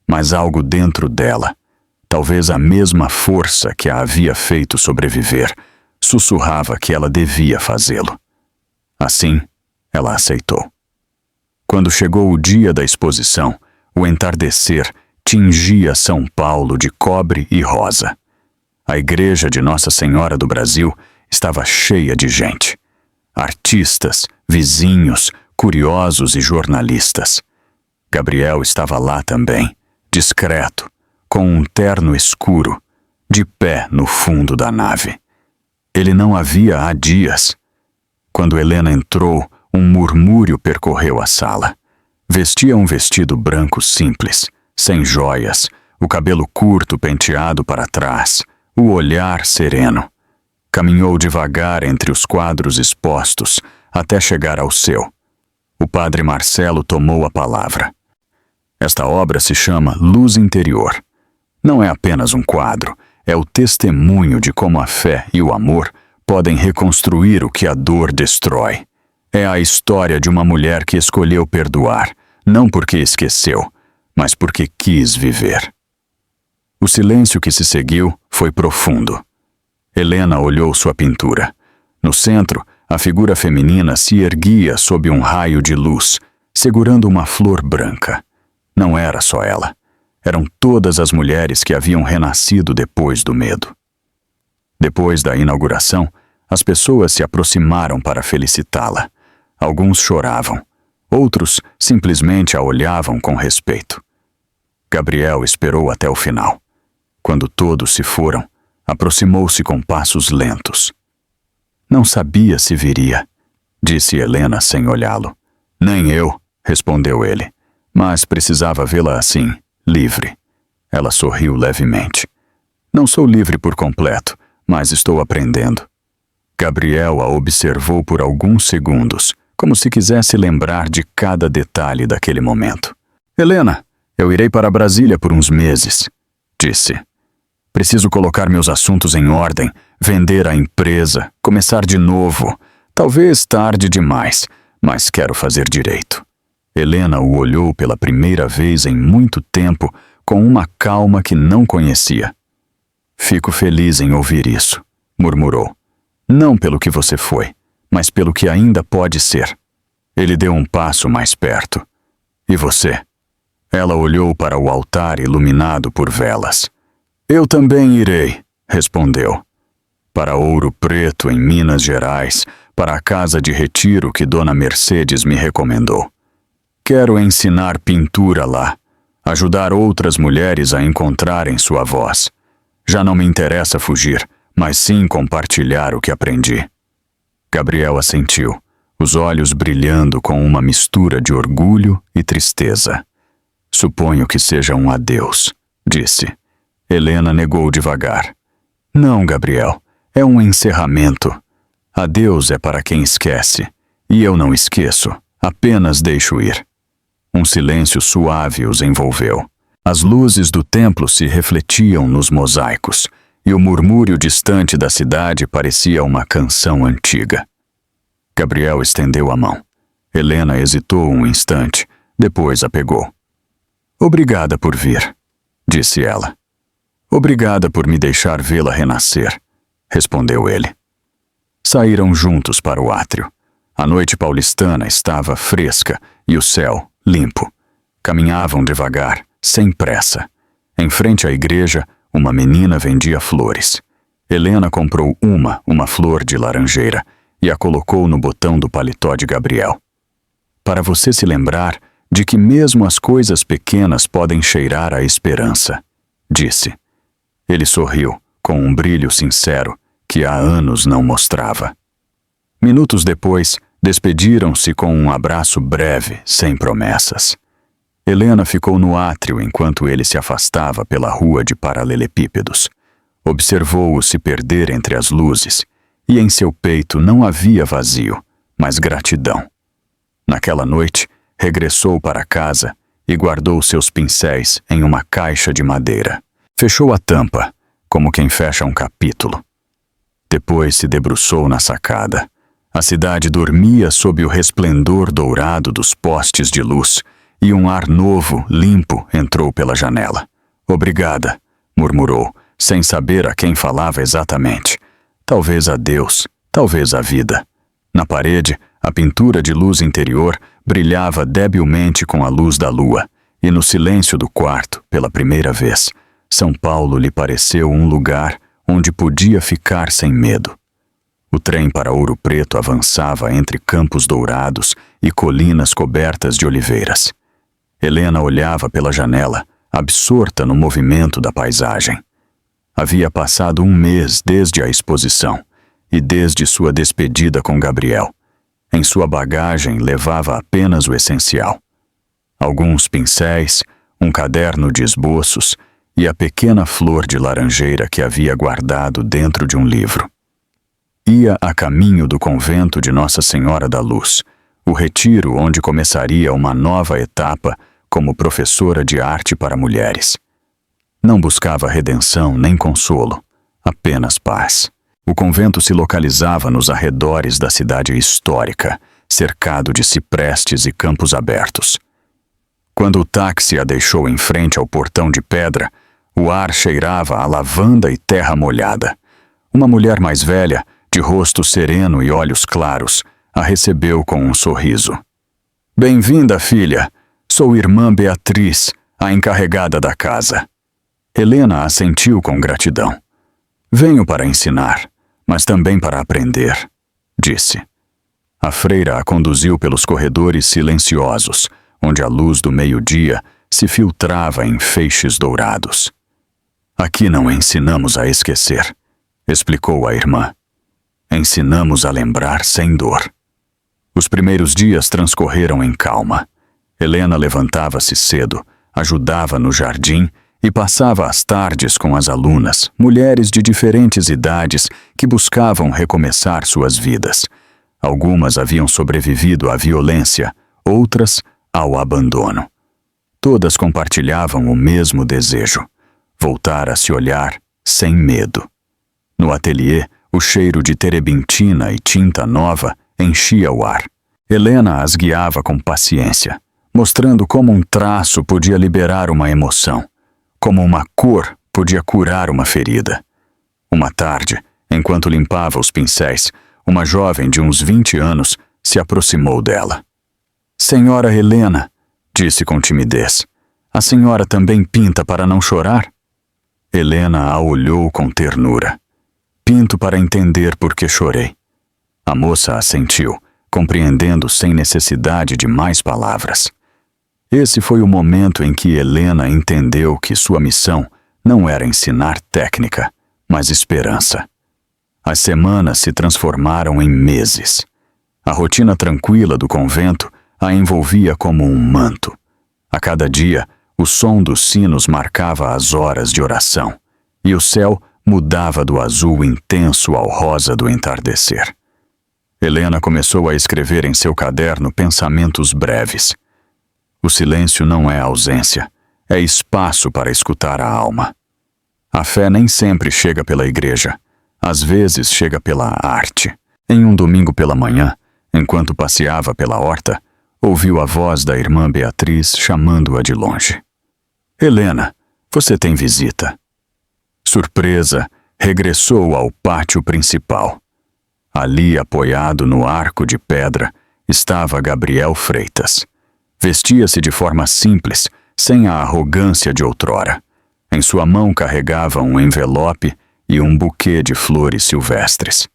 Mas algo dentro dela, talvez a mesma força que a havia feito sobreviver, sussurrava que ela devia fazê-lo. Assim, ela aceitou. Quando chegou o dia da exposição, o entardecer tingia São Paulo de cobre e rosa. A igreja de Nossa Senhora do Brasil estava cheia de gente. Artistas, vizinhos, curiosos e jornalistas. Gabriel estava lá também, discreto, com um terno escuro, de pé no fundo da nave. Ele não a via há dias. Quando Helena entrou, um murmúrio percorreu a sala. Vestia um vestido branco simples, sem joias, o cabelo curto penteado para trás, o olhar sereno. Caminhou devagar entre os quadros expostos, até chegar ao seu. O padre Marcelo tomou a palavra. Esta obra se chama Luz Interior. Não é apenas um quadro, é o testemunho de como a fé e o amor podem reconstruir o que a dor destrói. É a história de uma mulher que escolheu perdoar, não porque esqueceu, mas porque quis viver. O silêncio que se seguiu foi profundo. Helena olhou sua pintura. No centro, a figura feminina se erguia sob um raio de luz, segurando uma flor branca. Não era só ela. Eram todas as mulheres que haviam renascido depois do medo. Depois da inauguração, as pessoas se aproximaram para felicitá-la. Alguns choravam. Outros simplesmente a olhavam com respeito. Gabriel esperou até o final. Quando todos se foram, aproximou-se com passos lentos. "Não sabia se viria", disse Helena sem olhá-lo. "Nem eu", respondeu ele, mas precisava vê-la assim, livre. Ela sorriu levemente. "Não sou livre por completo, mas estou aprendendo." Gabriel a observou por alguns segundos, como se quisesse lembrar de cada detalhe daquele momento. "Helena, eu irei para Brasília por uns meses", disse. "Preciso colocar meus assuntos em ordem, vender a empresa, começar de novo. Talvez tarde demais, mas quero fazer direito." Helena o olhou pela primeira vez em muito tempo com uma calma que não conhecia. "Fico feliz em ouvir isso", murmurou. "Não pelo que você foi, mas pelo que ainda pode ser." Ele deu um passo mais perto. E você? Ela olhou para o altar iluminado por velas. Eu também irei, respondeu. Para Ouro Preto, em Minas Gerais, para a casa de retiro que Dona Mercedes me recomendou. Quero ensinar pintura lá, ajudar outras mulheres a encontrarem sua voz. Já não me interessa fugir, mas sim compartilhar o que aprendi. Gabriel assentiu, os olhos brilhando com uma mistura de orgulho e tristeza. Suponho que seja um adeus, disse. Helena negou devagar. Não, Gabriel, é um encerramento. Adeus é para quem esquece, e eu não esqueço, apenas deixo ir. Um silêncio suave os envolveu. As luzes do templo se refletiam nos mosaicos, e o murmúrio distante da cidade parecia uma canção antiga. Gabriel estendeu a mão. Helena hesitou um instante, depois a pegou. Obrigada por vir, disse ela. Obrigada por me deixar vê-la renascer, respondeu ele. Saíram juntos para o átrio. A noite paulistana estava fresca e o céu limpo. Caminhavam devagar, sem pressa. Em frente à igreja, uma menina vendia flores. Helena comprou uma flor de laranjeira, e a colocou no botão do paletó de Gabriel. Para você se lembrar de que mesmo as coisas pequenas podem cheirar a esperança, disse. Ele sorriu, com um brilho sincero que há anos não mostrava. Minutos depois, despediram-se com um abraço breve, sem promessas. Helena ficou no átrio enquanto ele se afastava pela rua de paralelepípedos. Observou-o se perder entre as luzes, e em seu peito não havia vazio, mas gratidão. Naquela noite, regressou para casa e guardou seus pincéis em uma caixa de madeira. Fechou a tampa, como quem fecha um capítulo. Depois se debruçou na sacada. A cidade dormia sob o resplendor dourado dos postes de luz, e um ar novo, limpo, entrou pela janela. Obrigada, murmurou, sem saber a quem falava exatamente. Talvez a Deus, talvez a vida. Na parede, a pintura de luz interior brilhava debilmente com a luz da lua, e no silêncio do quarto, pela primeira vez, São Paulo lhe pareceu um lugar onde podia ficar sem medo. O trem para Ouro Preto avançava entre campos dourados e colinas cobertas de oliveiras. Helena olhava pela janela, absorta no movimento da paisagem. Havia passado um mês desde a exposição e desde sua despedida com Gabriel. Em sua bagagem levava apenas o essencial. Alguns pincéis, um caderno de esboços e a pequena flor de laranjeira que havia guardado dentro de um livro. Ia a caminho do convento de Nossa Senhora da Luz, o retiro onde começaria uma nova etapa como professora de arte para mulheres. Não buscava redenção nem consolo, apenas paz. O convento se localizava nos arredores da cidade histórica, cercado de ciprestes e campos abertos. Quando o táxi a deixou em frente ao portão de pedra, o ar cheirava a lavanda e terra molhada. Uma mulher mais velha, de rosto sereno e olhos claros, a recebeu com um sorriso. Bem-vinda, filha. Sou irmã Beatriz, a encarregada da casa. Helena assentiu com gratidão. Venho para ensinar, mas também para aprender, disse. A freira a conduziu pelos corredores silenciosos, onde a luz do meio-dia se filtrava em feixes dourados. Aqui não ensinamos a esquecer, explicou a irmã. Ensinamos a lembrar sem dor. Os primeiros dias transcorreram em calma. Helena levantava-se cedo, ajudava no jardim e passava as tardes com as alunas, mulheres de diferentes idades que buscavam recomeçar suas vidas. Algumas haviam sobrevivido à violência, outras ao abandono. Todas compartilhavam o mesmo desejo: voltar a se olhar sem medo. No ateliê, o cheiro de terebintina e tinta nova enchia o ar. Helena as guiava com paciência, mostrando como um traço podia liberar uma emoção, como uma cor podia curar uma ferida. Uma tarde, enquanto limpava os pincéis, uma jovem de uns 20 anos se aproximou dela. Senhora Helena, disse com timidez, a senhora também pinta para não chorar? Helena a olhou com ternura. Pinto para entender por que chorei. A moça assentiu, compreendendo sem necessidade de mais palavras. Esse foi o momento em que Helena entendeu que sua missão não era ensinar técnica, mas esperança. As semanas se transformaram em meses. A rotina tranquila do convento a envolvia como um manto. A cada dia, o som dos sinos marcava as horas de oração, e o céu mudava do azul intenso ao rosa do entardecer. Helena começou a escrever em seu caderno pensamentos breves. O silêncio não é ausência, é espaço para escutar a alma. A fé nem sempre chega pela igreja, às vezes chega pela arte. Em um domingo pela manhã, enquanto passeava pela horta, ouviu a voz da irmã Beatriz chamando-a de longe. Helena, você tem visita. Surpresa, regressou ao pátio principal. Ali, apoiado no arco de pedra, estava Gabriel Freitas. Vestia-se de forma simples, sem a arrogância de outrora. Em sua mão carregava um envelope e um buquê de flores silvestres.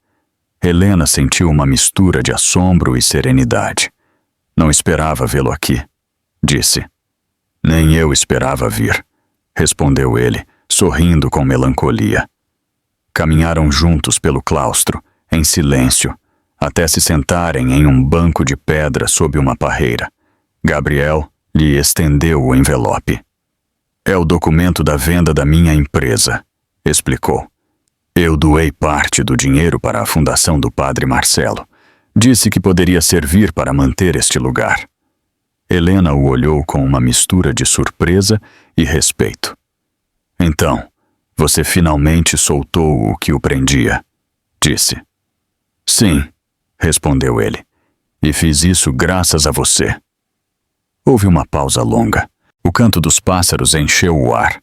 Helena sentiu uma mistura de assombro e serenidade. Não esperava vê-lo aqui, disse. Nem eu esperava vir, respondeu ele, sorrindo com melancolia. Caminharam juntos pelo claustro, em silêncio, até se sentarem em um banco de pedra sob uma parreira. Gabriel lhe estendeu o envelope. É o documento da venda da minha empresa, explicou. Eu doei parte do dinheiro para a fundação do padre Marcelo. Disse que poderia servir para manter este lugar. Helena o olhou com uma mistura de surpresa e respeito. Então, você finalmente soltou o que o prendia, disse. Sim, respondeu ele, e fiz isso graças a você. Houve uma pausa longa. O canto dos pássaros encheu o ar.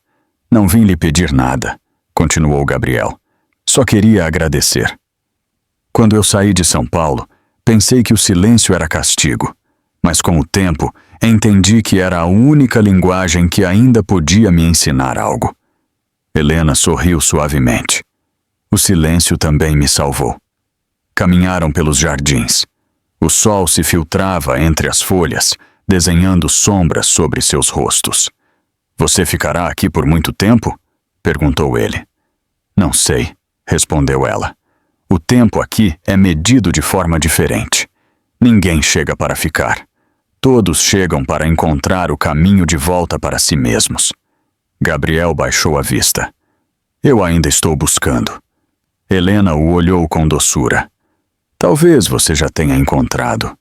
Não vim lhe pedir nada, continuou Gabriel. Só queria agradecer. Quando eu saí de São Paulo, pensei que o silêncio era castigo, mas com o tempo entendi que era a única linguagem que ainda podia me ensinar algo. Helena sorriu suavemente. O silêncio também me salvou. Caminharam pelos jardins. O sol se filtrava entre as folhas, desenhando sombras sobre seus rostos. Você ficará aqui por muito tempo? Perguntou ele. Não sei, respondeu ela. O tempo aqui é medido de forma diferente. Ninguém chega para ficar. Todos chegam para encontrar o caminho de volta para si mesmos. Gabriel baixou a vista. Eu ainda estou buscando. Helena o olhou com doçura. Talvez você já tenha encontrado.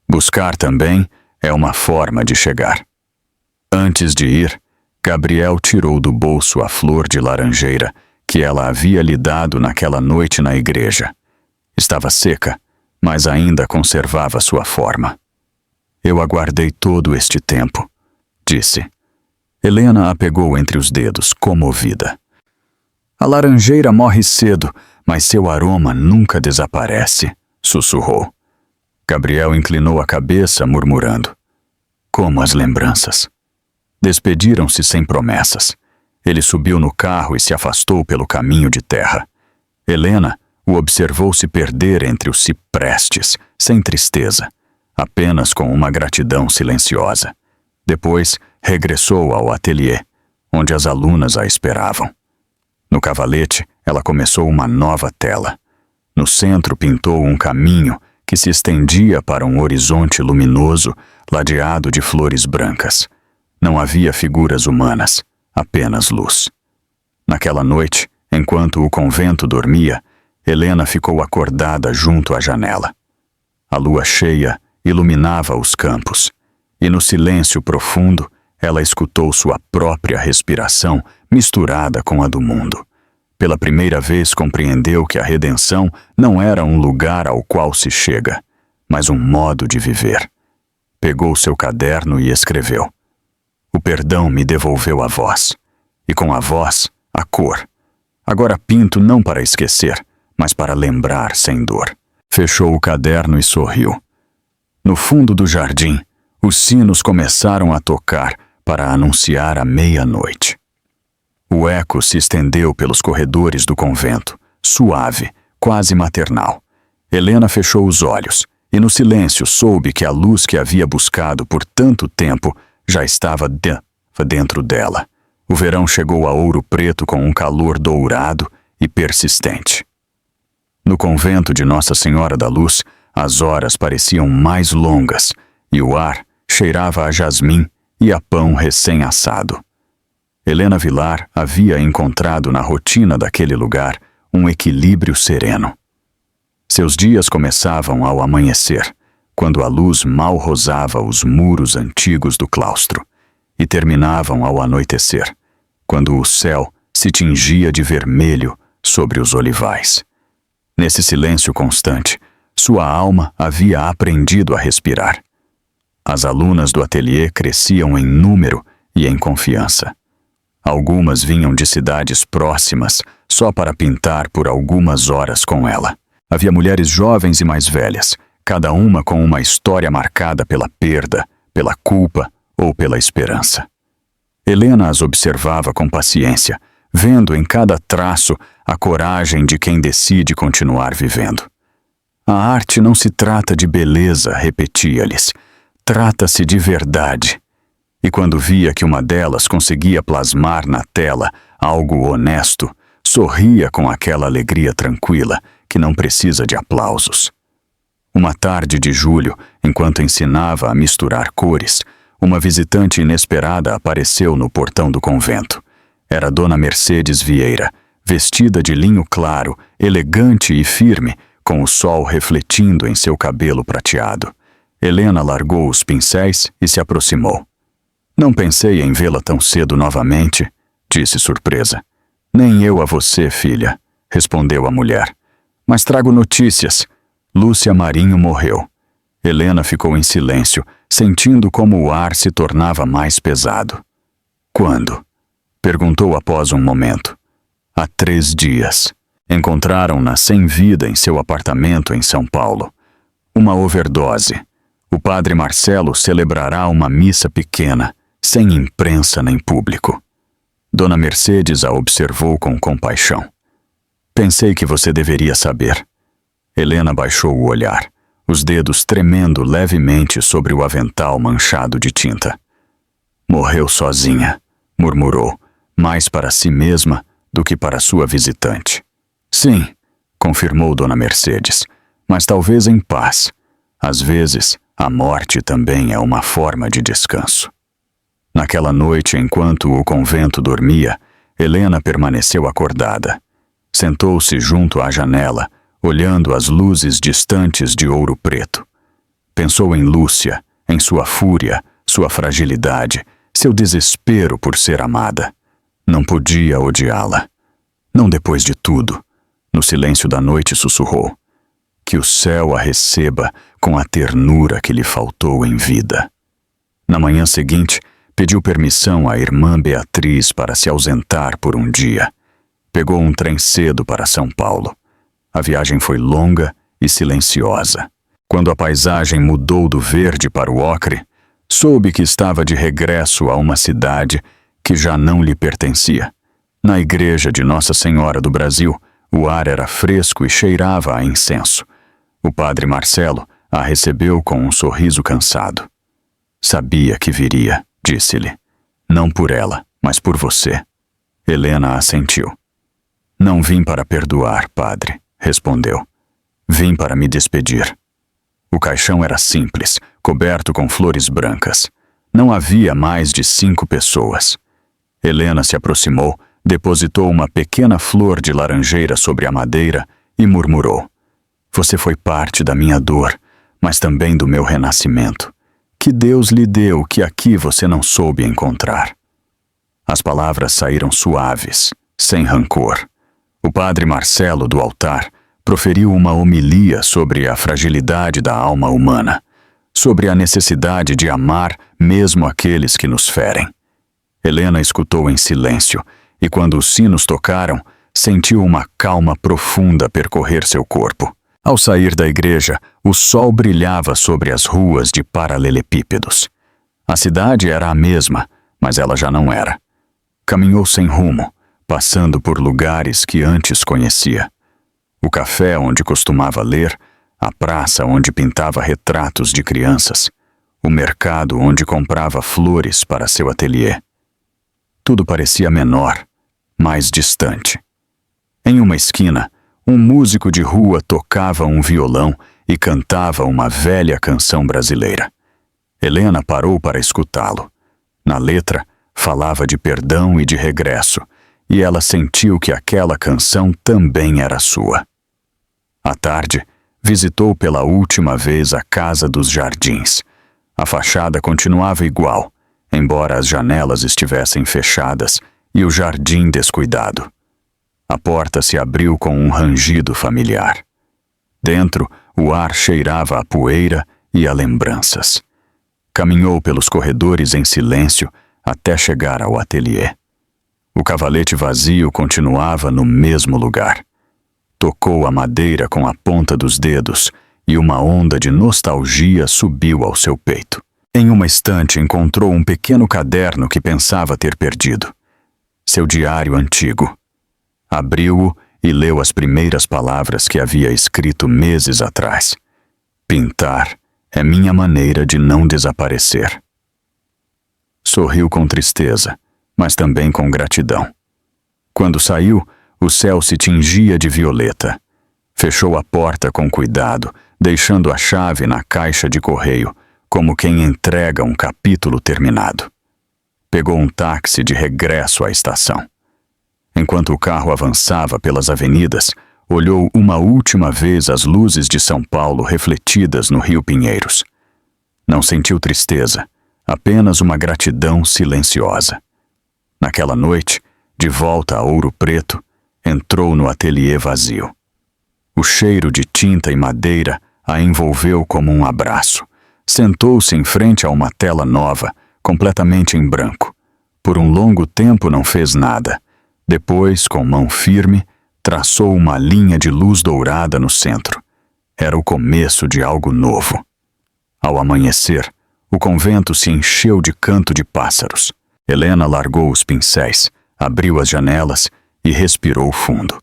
Buscar também é uma forma de chegar. Antes de ir, Gabriel tirou do bolso a flor de laranjeira que ela havia lhe dado naquela noite na igreja. Estava seca, mas ainda conservava sua forma. Eu aguardei todo este tempo, disse. Helena a pegou entre os dedos, comovida. A laranjeira morre cedo, mas seu aroma nunca desaparece, sussurrou. Gabriel inclinou a cabeça, murmurando. Como as lembranças. Despediram-se sem promessas. Ele subiu no carro e se afastou pelo caminho de terra. Helena o observou se perder entre os ciprestes, sem tristeza, apenas com uma gratidão silenciosa. Depois, regressou ao ateliê, onde as alunas a esperavam. No cavalete, ela começou uma nova tela. No centro pintou um caminho que se estendia para um horizonte luminoso, ladeado de flores brancas. Não havia figuras humanas, apenas luz. Naquela noite, enquanto o convento dormia, Helena ficou acordada junto à janela. A lua cheia iluminava os campos, e no silêncio profundo ela escutou sua própria respiração misturada com a do mundo. Pela primeira vez compreendeu que a redenção não era um lugar ao qual se chega, mas um modo de viver. Pegou seu caderno e escreveu. O perdão me devolveu a voz, e com a voz, a cor. Agora pinto não para esquecer, mas para lembrar sem dor. Fechou o caderno e sorriu. No fundo do jardim, Os sinos começaram a tocar para anunciar a meia-noite. O eco se estendeu pelos corredores do convento, suave, quase maternal. Helena fechou os olhos e no silêncio soube que a luz que havia buscado por tanto tempo já estava dentro dela. O verão chegou a Ouro Preto com um calor dourado e persistente. No convento de Nossa Senhora da Luz, as horas pareciam mais longas e o ar cheirava a jasmim e a pão recém-assado. Helena Vilar havia encontrado na rotina daquele lugar um equilíbrio sereno. Seus dias começavam ao amanhecer, quando a luz mal rosava os muros antigos do claustro, e terminavam ao anoitecer, quando o céu se tingia de vermelho sobre os olivais. Nesse silêncio constante, sua alma havia aprendido a respirar. As alunas do ateliê cresciam em número e em confiança. Algumas vinham de cidades próximas só para pintar por algumas horas com ela. Havia mulheres jovens e mais velhas, cada uma com uma história marcada pela perda, pela culpa ou pela esperança. Helena as observava com paciência, vendo em cada traço a coragem de quem decide continuar vivendo. A arte não se trata de beleza, repetia-lhes, trata-se de verdade. E quando via que uma delas conseguia plasmar na tela algo honesto, sorria com aquela alegria tranquila que não precisa de aplausos. Uma tarde de julho, enquanto ensinava a misturar cores, uma visitante inesperada apareceu no portão do convento. Era Dona Mercedes Vieira, vestida de linho claro, elegante e firme, com o sol refletindo em seu cabelo prateado. Helena largou os pincéis e se aproximou. Não pensei em vê-la tão cedo novamente, disse surpresa. Nem eu a você, filha, respondeu a mulher. Mas trago notícias. Lúcia Marinho morreu. Helena ficou em silêncio, sentindo como o ar se tornava mais pesado. Quando? Perguntou após um momento. Há 3 dias. Encontraram-na sem vida em seu apartamento em São Paulo. Uma overdose. O padre Marcelo celebrará uma missa pequena, sem imprensa nem público. Dona Mercedes a observou com compaixão. Pensei que você deveria saber. Helena baixou o olhar, os dedos tremendo levemente sobre o avental manchado de tinta. Morreu sozinha, murmurou, mais para si mesma do que para sua visitante. Sim, confirmou Dona Mercedes, mas talvez em paz. Às vezes, a morte também é uma forma de descanso. Naquela noite, enquanto o convento dormia, Helena permaneceu acordada. Sentou-se junto à janela, olhando as luzes distantes de Ouro Preto. Pensou em Lúcia, em sua fúria, sua fragilidade, seu desespero por ser amada. Não podia odiá-la. Não depois de tudo. No silêncio da noite sussurrou. Que o céu a receba com a ternura que lhe faltou em vida. Na manhã seguinte, pediu permissão à irmã Beatriz para se ausentar por um dia. Pegou um trem cedo para São Paulo. A viagem foi longa e silenciosa. Quando a paisagem mudou do verde para o ocre, soube que estava de regresso a uma cidade que já não lhe pertencia. Na igreja de Nossa Senhora do Brasil, o ar era fresco e cheirava a incenso. O padre Marcelo a recebeu com um sorriso cansado. Sabia que viria, disse-lhe. Não por ela, mas por você. Helena assentiu. Não vim para perdoar, padre, respondeu. Vim para me despedir. O caixão era simples, coberto com flores brancas. Não havia mais de 5 pessoas. Helena se aproximou, depositou uma pequena flor de laranjeira sobre a madeira e murmurou. Você foi parte da minha dor, mas também do meu renascimento. Que Deus lhe deu que aqui você não soube encontrar. As palavras saíram suaves, sem rancor. O padre Marcelo, do altar, proferiu uma homilia sobre a fragilidade da alma humana, sobre a necessidade de amar mesmo aqueles que nos ferem. Helena escutou em silêncio, e quando os sinos tocaram, sentiu uma calma profunda percorrer seu corpo. Ao sair da igreja, o sol brilhava sobre as ruas de paralelepípedos. A cidade era a mesma, mas ela já não era. Caminhou sem rumo, passando por lugares que antes conhecia. O café onde costumava ler, a praça onde pintava retratos de crianças, o mercado onde comprava flores para seu ateliê. Tudo parecia menor, mais distante. Em uma esquina, um músico de rua tocava um violão e cantava uma velha canção brasileira. Helena parou para escutá-lo. Na letra, falava de perdão e de regresso, e ela sentiu que aquela canção também era sua. À tarde, visitou pela última vez a Casa dos Jardins. A fachada continuava igual, embora as janelas estivessem fechadas e o jardim descuidado. A porta se abriu com um rangido familiar. Dentro, o ar cheirava a poeira e a lembranças. Caminhou pelos corredores em silêncio até chegar ao ateliê. O cavalete vazio continuava no mesmo lugar. Tocou a madeira com a ponta dos dedos e uma onda de nostalgia subiu ao seu peito. Em uma estante encontrou um pequeno caderno que pensava ter perdido. Seu diário antigo. Abriu-o e leu as primeiras palavras que havia escrito meses atrás. Pintar é minha maneira de não desaparecer. Sorriu com tristeza, mas também com gratidão. Quando saiu, o céu se tingia de violeta. Fechou a porta com cuidado, deixando a chave na caixa de correio, como quem entrega um capítulo terminado. Pegou um táxi de regresso à estação. Enquanto o carro avançava pelas avenidas, olhou uma última vez as luzes de São Paulo refletidas no Rio Pinheiros. Não sentiu tristeza, apenas uma gratidão silenciosa. Naquela noite, de volta a Ouro Preto, entrou no ateliê vazio. O cheiro de tinta e madeira a envolveu como um abraço. Sentou-se em frente a uma tela nova, completamente em branco. Por um longo tempo não fez nada. Depois, com mão firme, traçou uma linha de luz dourada no centro. Era o começo de algo novo. Ao amanhecer, o convento se encheu de canto de pássaros. Helena largou os pincéis, abriu as janelas e respirou fundo.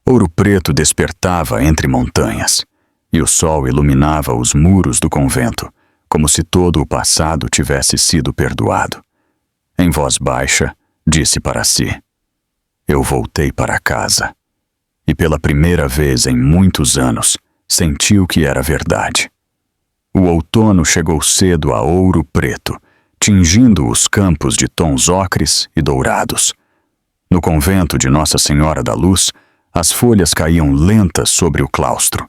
Ouro Preto despertava entre montanhas, e o sol iluminava os muros do convento, como se todo o passado tivesse sido perdoado. Em voz baixa, disse para si: eu voltei para casa. E pela primeira vez em muitos anos, sentiu que era verdade. O outono chegou cedo a Ouro Preto, tingindo os campos de tons ocres e dourados. No convento de Nossa Senhora da Luz, as folhas caíam lentas sobre o claustro,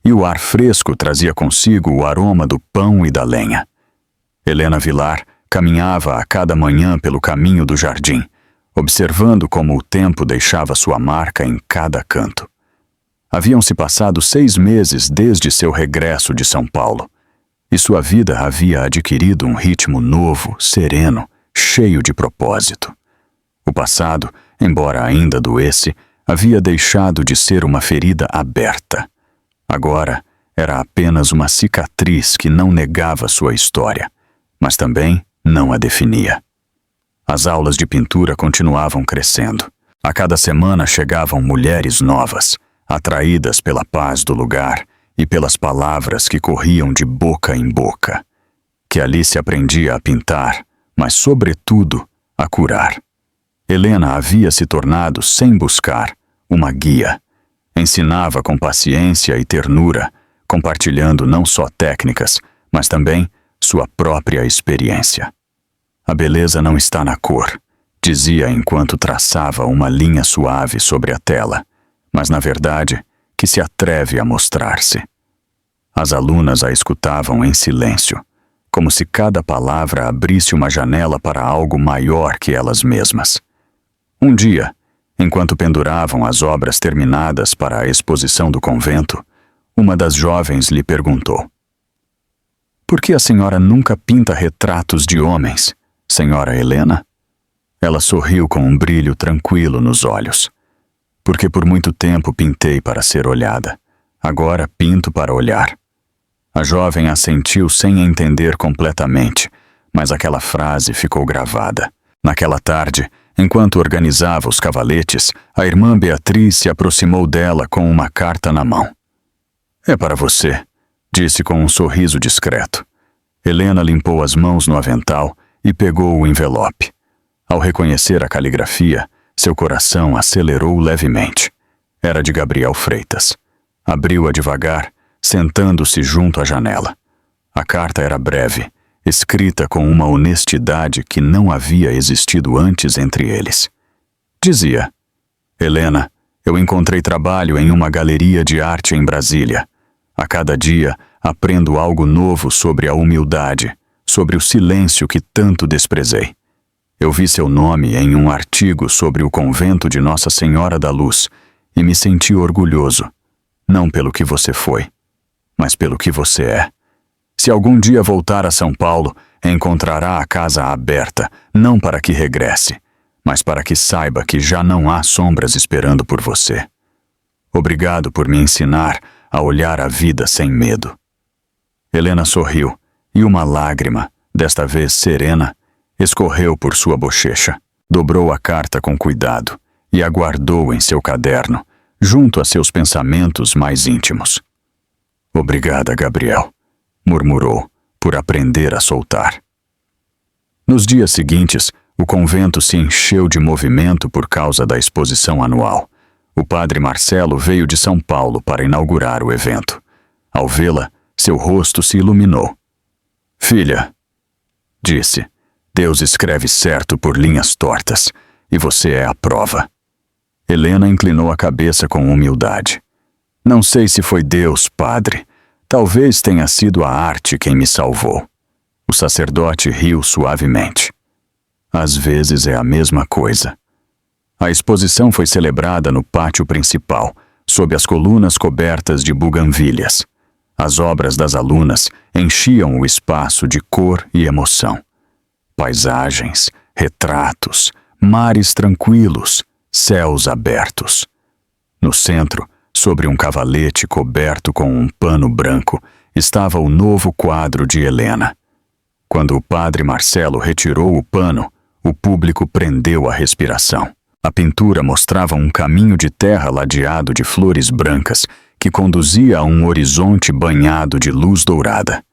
e o ar fresco trazia consigo o aroma do pão e da lenha. Helena Vilar caminhava a cada manhã pelo caminho do jardim, observando como o tempo deixava sua marca em cada canto. Haviam-se passado 6 meses desde seu regresso de São Paulo, e sua vida havia adquirido um ritmo novo, sereno, cheio de propósito. O passado, embora ainda doesse, havia deixado de ser uma ferida aberta. Agora era apenas uma cicatriz que não negava sua história, mas também não a definia. As aulas de pintura continuavam crescendo. A cada semana chegavam mulheres novas, atraídas pela paz do lugar e pelas palavras que corriam de boca em boca. Que ali se aprendia a pintar, mas, sobretudo, a curar. Helena havia se tornado, sem buscar, uma guia. Ensinava com paciência e ternura, compartilhando não só técnicas, mas também sua própria experiência. A beleza não está na cor, dizia enquanto traçava uma linha suave sobre a tela, mas na verdade que se atreve a mostrar-se. As alunas a escutavam em silêncio, como se cada palavra abrisse uma janela para algo maior que elas mesmas. Um dia, enquanto penduravam as obras terminadas para a exposição do convento, uma das jovens lhe perguntou: por que a senhora nunca pinta retratos de homens, senhora Helena? Ela sorriu com um brilho tranquilo nos olhos. Porque por muito tempo pintei para ser olhada. agora pinto para olhar. A jovem assentiu sem entender completamente, mas aquela frase ficou gravada. Naquela tarde, enquanto organizava os cavaletes, a irmã Beatriz se aproximou dela com uma carta na mão. "É para você", disse com um sorriso discreto. Helena limpou as mãos no avental e pegou o envelope. Ao reconhecer a caligrafia, seu coração acelerou levemente. Era de Gabriel Freitas. Abriu-a devagar, sentando-se junto à janela. A carta era breve, escrita com uma honestidade que não havia existido antes entre eles. Dizia: "Helena, eu encontrei trabalho em uma galeria de arte em Brasília. A cada dia aprendo algo novo sobre a humildade, sobre o silêncio que tanto desprezei. Eu vi seu nome em um artigo sobre o convento de Nossa Senhora da Luz e me senti orgulhoso, não pelo que você foi, mas pelo que você é. Se algum dia voltar a São Paulo, encontrará a casa aberta, não para que regresse, mas para que saiba que já não há sombras esperando por você. Obrigado por me ensinar a olhar a vida sem medo." Helena sorriu, e uma lágrima, desta vez serena, escorreu por sua bochecha. Dobrou a carta com cuidado e a guardou em seu caderno, junto a seus pensamentos mais íntimos. "Obrigada, Gabriel", murmurou, por aprender a soltar. Nos dias seguintes, o convento se encheu de movimento por causa da exposição anual. O padre Marcelo veio de São Paulo para inaugurar o evento. Ao vê-la, seu rosto se iluminou. "Filha", disse, "Deus escreve certo por linhas tortas, e você é a prova." Helena inclinou a cabeça com humildade. "Não sei se foi Deus, padre. Talvez tenha sido a arte quem me salvou." O sacerdote riu suavemente. "Às vezes é a mesma coisa." A exposição foi celebrada no pátio principal, sob as colunas cobertas de buganvílias. As obras das alunas enchiam o espaço de cor e emoção. Paisagens, retratos, mares tranquilos, céus abertos. No centro, sobre um cavalete coberto com um pano branco, estava o novo quadro de Helena. Quando o padre Marcelo retirou o pano, o público prendeu a respiração. A pintura mostrava um caminho de terra ladeado de flores brancas que conduzia a um horizonte banhado de luz dourada.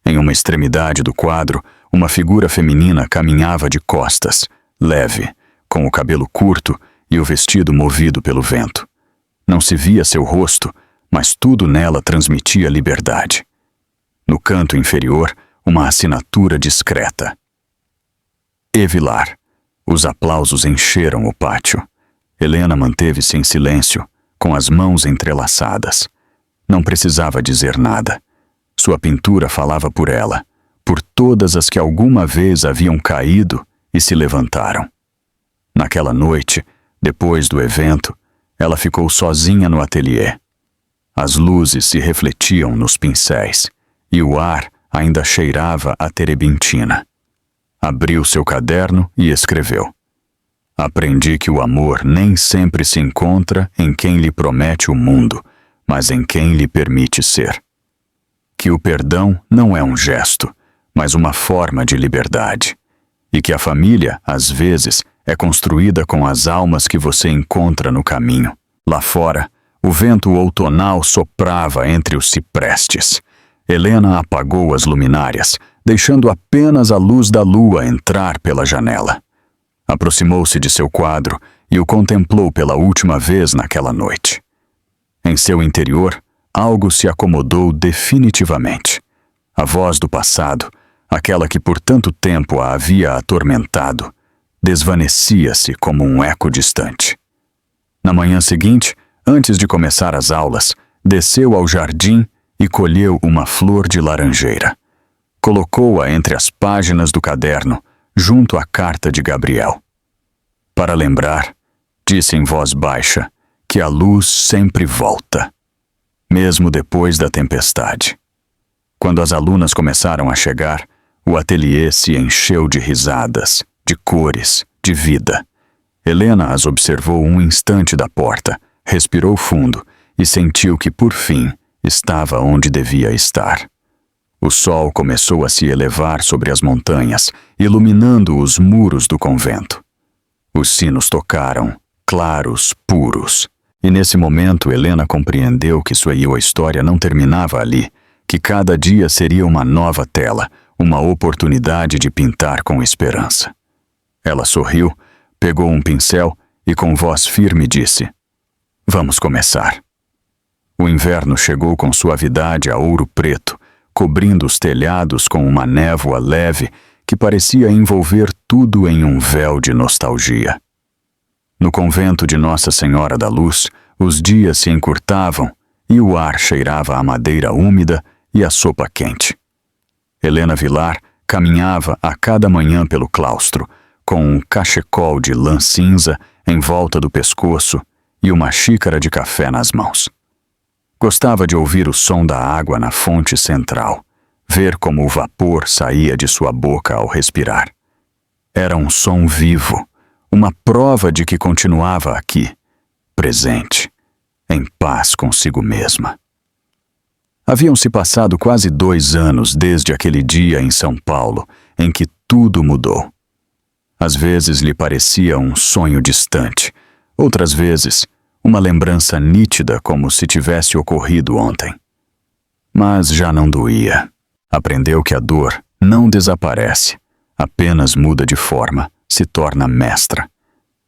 Em uma extremidade do quadro, uma figura feminina caminhava de costas, leve, com o cabelo curto e o vestido movido pelo vento. Não se via seu rosto, mas tudo nela transmitia liberdade. No canto inferior, uma assinatura discreta. E. Vilar. Os aplausos encheram o pátio. Helena manteve-se em silêncio, com as mãos entrelaçadas. Não precisava dizer nada. Sua pintura falava por ela, por todas as que alguma vez haviam caído e se levantaram. Naquela noite, depois do evento, ela ficou sozinha no ateliê. As luzes se refletiam nos pincéis e o ar ainda cheirava a terebintina. Abriu seu caderno e escreveu: "Aprendi que o amor nem sempre se encontra em quem lhe promete o mundo, mas em quem lhe permite ser. Que o perdão não é um gesto, mas uma forma de liberdade. E que a família, às vezes, é construída com as almas que você encontra no caminho." Lá fora, o vento outonal soprava entre os ciprestes. Helena apagou as luminárias, deixando apenas a luz da lua entrar pela janela. Aproximou-se de seu quadro e o contemplou pela última vez naquela noite. Em seu interior, algo se acomodou definitivamente. A voz do passado, aquela que por tanto tempo a havia atormentado, desvanecia-se como um eco distante. Na manhã seguinte, antes de começar as aulas, desceu ao jardim e colheu uma flor de laranjeira. Colocou-a entre as páginas do caderno, junto à carta de Gabriel. "Para lembrar", disse em voz baixa, "que a luz sempre volta, mesmo depois da tempestade." Quando as alunas começaram a chegar, o ateliê se encheu de risadas, de cores, de vida. Helena as observou um instante da porta, respirou fundo e sentiu que, por fim, estava onde devia estar. O sol começou a se elevar sobre as montanhas, iluminando os muros do convento. Os sinos tocaram, claros, puros. E nesse momento Helena compreendeu que sua história não terminava ali, que cada dia seria uma nova tela, uma oportunidade de pintar com esperança. Ela sorriu, pegou um pincel e com voz firme disse: "Vamos começar." O inverno chegou com suavidade a ouro preto, cobrindo os telhados com uma névoa leve que parecia envolver tudo em um véu de nostalgia. No convento de Nossa Senhora da Luz, os dias se encurtavam e o ar cheirava a madeira úmida e a sopa quente. Helena Vilar caminhava a cada manhã pelo claustro, com um cachecol de lã cinza em volta do pescoço e uma xícara de café nas mãos. Gostava de ouvir o som da água na fonte central, ver como o vapor saía de sua boca ao respirar. Era um som vivo, uma prova de que continuava aqui, presente, em paz consigo mesma. Haviam-se passado quase 2 anos desde aquele dia em São Paulo, em que tudo mudou. Às vezes lhe parecia um sonho distante, outras vezes uma lembrança nítida como se tivesse ocorrido ontem. Mas já não doía. Aprendeu que a dor não desaparece, apenas muda de forma, se torna mestra.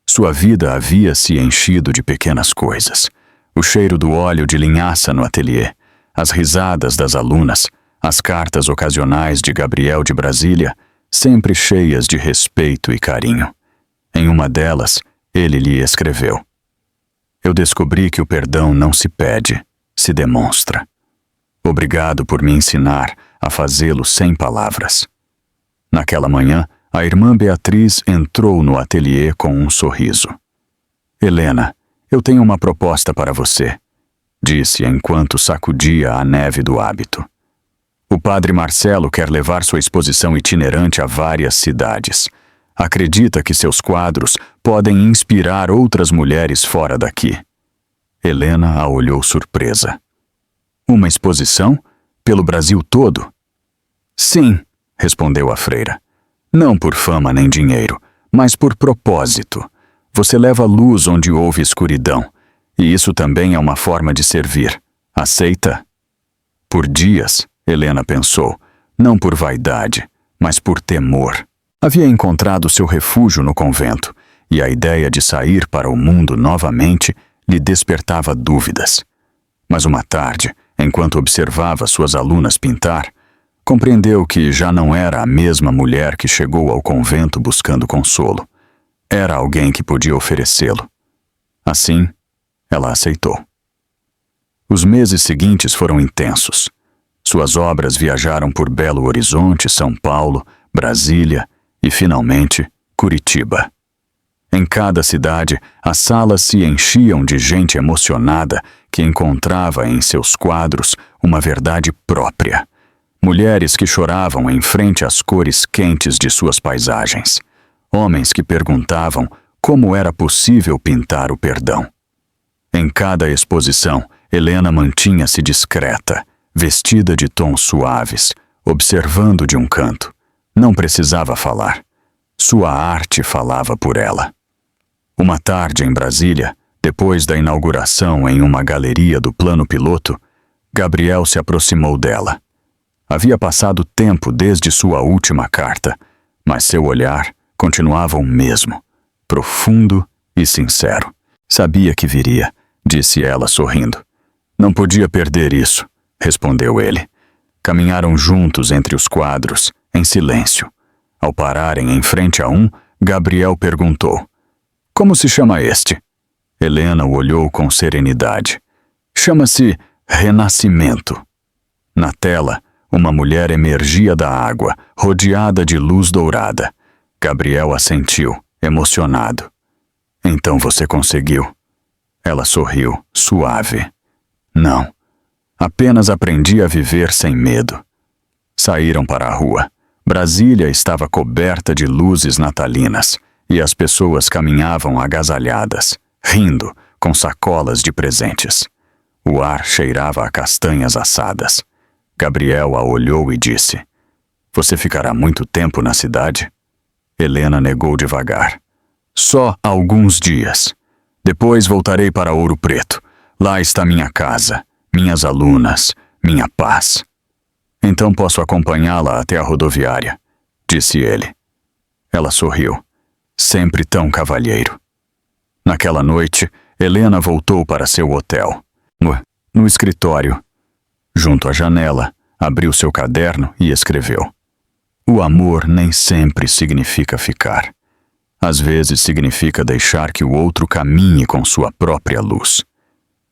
Sua vida havia se enchido de pequenas coisas. O cheiro do óleo de linhaça no ateliê, as risadas das alunas, as cartas ocasionais de Gabriel de Brasília, sempre cheias de respeito e carinho. Em uma delas, ele lhe escreveu: "Eu descobri que o perdão não se pede, se demonstra. Obrigado por me ensinar a fazê-lo sem palavras." Naquela manhã, a irmã Beatriz entrou no ateliê com um sorriso. "Helena, eu tenho uma proposta para você", disse enquanto sacudia a neve do hábito. "O padre Marcelo quer levar sua exposição itinerante a várias cidades. Acredita que seus quadros podem inspirar outras mulheres fora daqui." Helena a olhou surpresa. "Uma exposição? Pelo Brasil todo?" "Sim", respondeu a freira. "Não por fama nem dinheiro, mas por propósito. Você leva luz onde houve escuridão, e isso também é uma forma de servir. Aceita?" Por dias, Helena pensou, não por vaidade, mas por temor. Havia encontrado seu refúgio no convento, e a ideia de sair para o mundo novamente lhe despertava dúvidas. Mas uma tarde, enquanto observava suas alunas pintar, compreendeu que já não era a mesma mulher que chegou ao convento buscando consolo. Era alguém que podia oferecê-lo. Assim, ela aceitou. Os meses seguintes foram intensos. Suas obras viajaram por Belo Horizonte, São Paulo, Brasília e, finalmente, Curitiba. Em cada cidade, as salas se enchiam de gente emocionada que encontrava em seus quadros uma verdade própria. Mulheres que choravam em frente às cores quentes de suas paisagens. Homens que perguntavam como era possível pintar o perdão. Em cada exposição, Helena mantinha-se discreta, vestida de tons suaves, observando de um canto. Não precisava falar. Sua arte falava por ela. Uma tarde em Brasília, depois da inauguração em uma galeria do plano piloto, Gabriel se aproximou dela. Havia passado tempo desde sua última carta, mas seu olhar continuava o mesmo, profundo e sincero. "Sabia que viria", disse ela sorrindo. "Não podia perder isso", respondeu ele. Caminharam juntos entre os quadros, em silêncio. Ao pararem em frente a um, Gabriel perguntou: "Como se chama este?" Helena o olhou com serenidade. "Chama-se Renascimento." Na tela, uma mulher emergia da água, rodeada de luz dourada. Gabriel assentiu, emocionado. "Então você conseguiu?" Ela sorriu, suave. "Não. Apenas aprendi a viver sem medo." Saíram para a rua. Brasília estava coberta de luzes natalinas e as pessoas caminhavam agasalhadas, rindo, com sacolas de presentes. O ar cheirava a castanhas assadas. Gabriel a olhou e disse: "Você ficará muito tempo na cidade?" Helena negou devagar. "Só alguns dias. Depois voltarei para Ouro Preto. Lá está minha casa, minhas alunas, minha paz." "Então posso acompanhá-la até a rodoviária", disse ele. Ela sorriu. Sempre tão cavalheiro. Naquela noite, Helena voltou para seu hotel. No escritório, junto à janela, abriu seu caderno e escreveu: "O amor nem sempre significa ficar. Às vezes significa deixar que o outro caminhe com sua própria luz."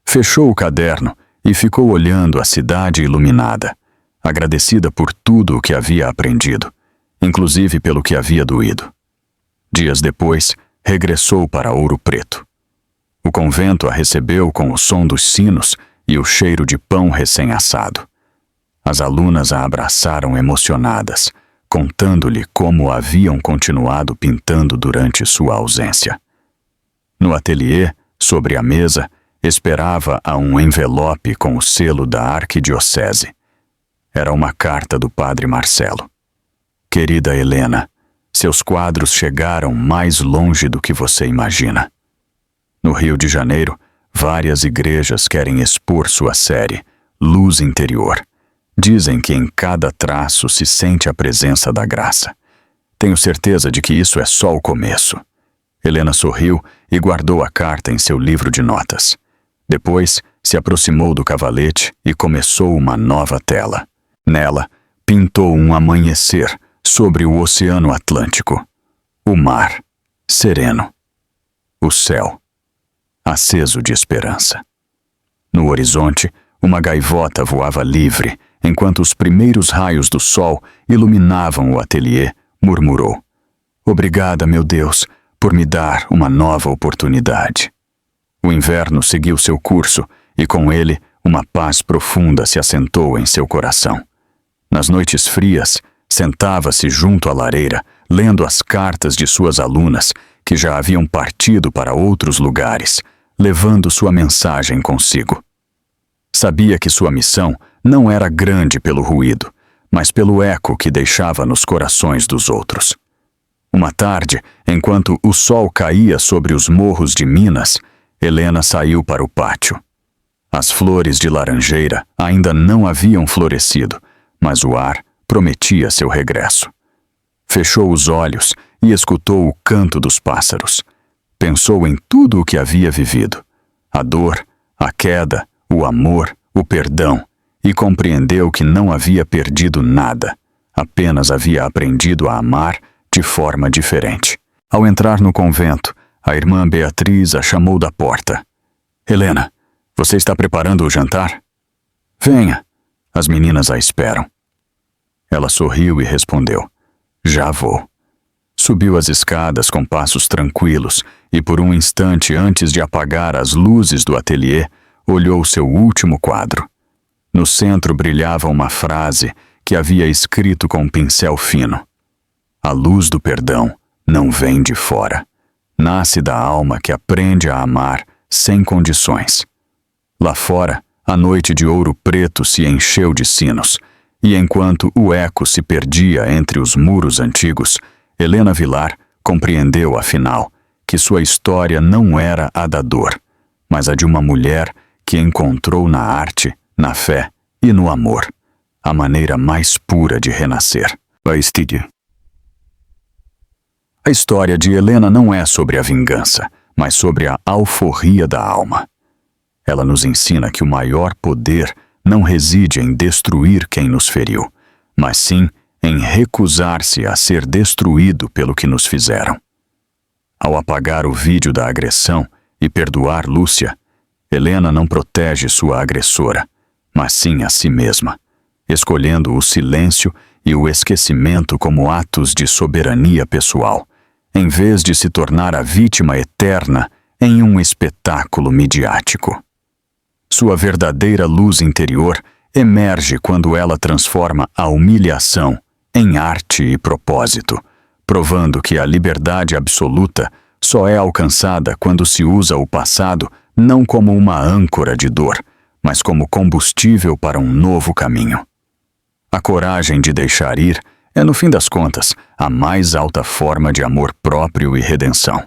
Fechou o caderno e ficou olhando a cidade iluminada, agradecida por tudo o que havia aprendido, inclusive pelo que havia doído. Dias depois, regressou para Ouro Preto. O convento a recebeu com o som dos sinos e o cheiro de pão recém-assado. As alunas a abraçaram emocionadas, contando-lhe como haviam continuado pintando durante sua ausência. No ateliê, sobre a mesa, esperava a um envelope com o selo da arquidiocese. Era uma carta do padre Marcelo. "Querida Helena, seus quadros chegaram mais longe do que você imagina. No Rio de Janeiro, várias igrejas querem expor sua série, Luz Interior. Dizem que em cada traço se sente a presença da graça. Tenho certeza de que isso é só o começo." Helena sorriu e guardou a carta em seu livro de notas. Depois, se aproximou do cavalete e começou uma nova tela. Nela, pintou um amanhecer sobre o Oceano Atlântico. O mar, sereno. O céu, aceso de esperança. No horizonte, uma gaivota voava livre, enquanto os primeiros raios do sol iluminavam o ateliê, murmurou: "Obrigada, meu Deus, por me dar uma nova oportunidade." O inverno seguiu seu curso e, com ele, uma paz profunda se assentou em seu coração. Nas noites frias, sentava-se junto à lareira, lendo as cartas de suas alunas, que já haviam partido para outros lugares, levando sua mensagem consigo. Sabia que sua missão não era grande pelo ruído, mas pelo eco que deixava nos corações dos outros. Uma tarde, enquanto o sol caía sobre os morros de Minas, Helena saiu para o pátio. As flores de laranjeira ainda não haviam florescido, mas o ar prometia seu regresso. Fechou os olhos e escutou o canto dos pássaros. Pensou em tudo o que havia vivido: a dor, a queda, o amor, o perdão, e compreendeu que não havia perdido nada, apenas havia aprendido a amar de forma diferente. Ao entrar no convento, a irmã Beatriz a chamou da porta. "Helena, você está preparando o jantar? Venha, as meninas a esperam." Ela sorriu e respondeu: "Já vou." Subiu as escadas com passos tranquilos e, por um instante antes de apagar as luzes do ateliê, olhou seu último quadro. No centro brilhava uma frase que havia escrito com um pincel fino: "A luz do perdão não vem de fora. Nasce da alma que aprende a amar sem condições." Lá fora, a noite de Ouro Preto se encheu de sinos, e enquanto o eco se perdia entre os muros antigos, Helena Vilar compreendeu, afinal, que sua história não era a da dor, mas a de uma mulher que encontrou na arte, na fé e no amor a maneira mais pura de renascer. A história de Helena não é sobre a vingança, mas sobre a alforria da alma. Ela nos ensina que o maior poder não reside em destruir quem nos feriu, mas sim em recusar-se a ser destruído pelo que nos fizeram. Ao apagar o vídeo da agressão e perdoar Lúcia, Helena não protege sua agressora, mas sim a si mesma, escolhendo o silêncio e o esquecimento como atos de soberania pessoal, em vez de se tornar a vítima eterna em um espetáculo midiático. Sua verdadeira luz interior emerge quando ela transforma a humilhação em arte e propósito, provando que a liberdade absoluta só é alcançada quando se usa o passado não como uma âncora de dor, mas como combustível para um novo caminho. A coragem de deixar ir é, no fim das contas, a mais alta forma de amor próprio e redenção.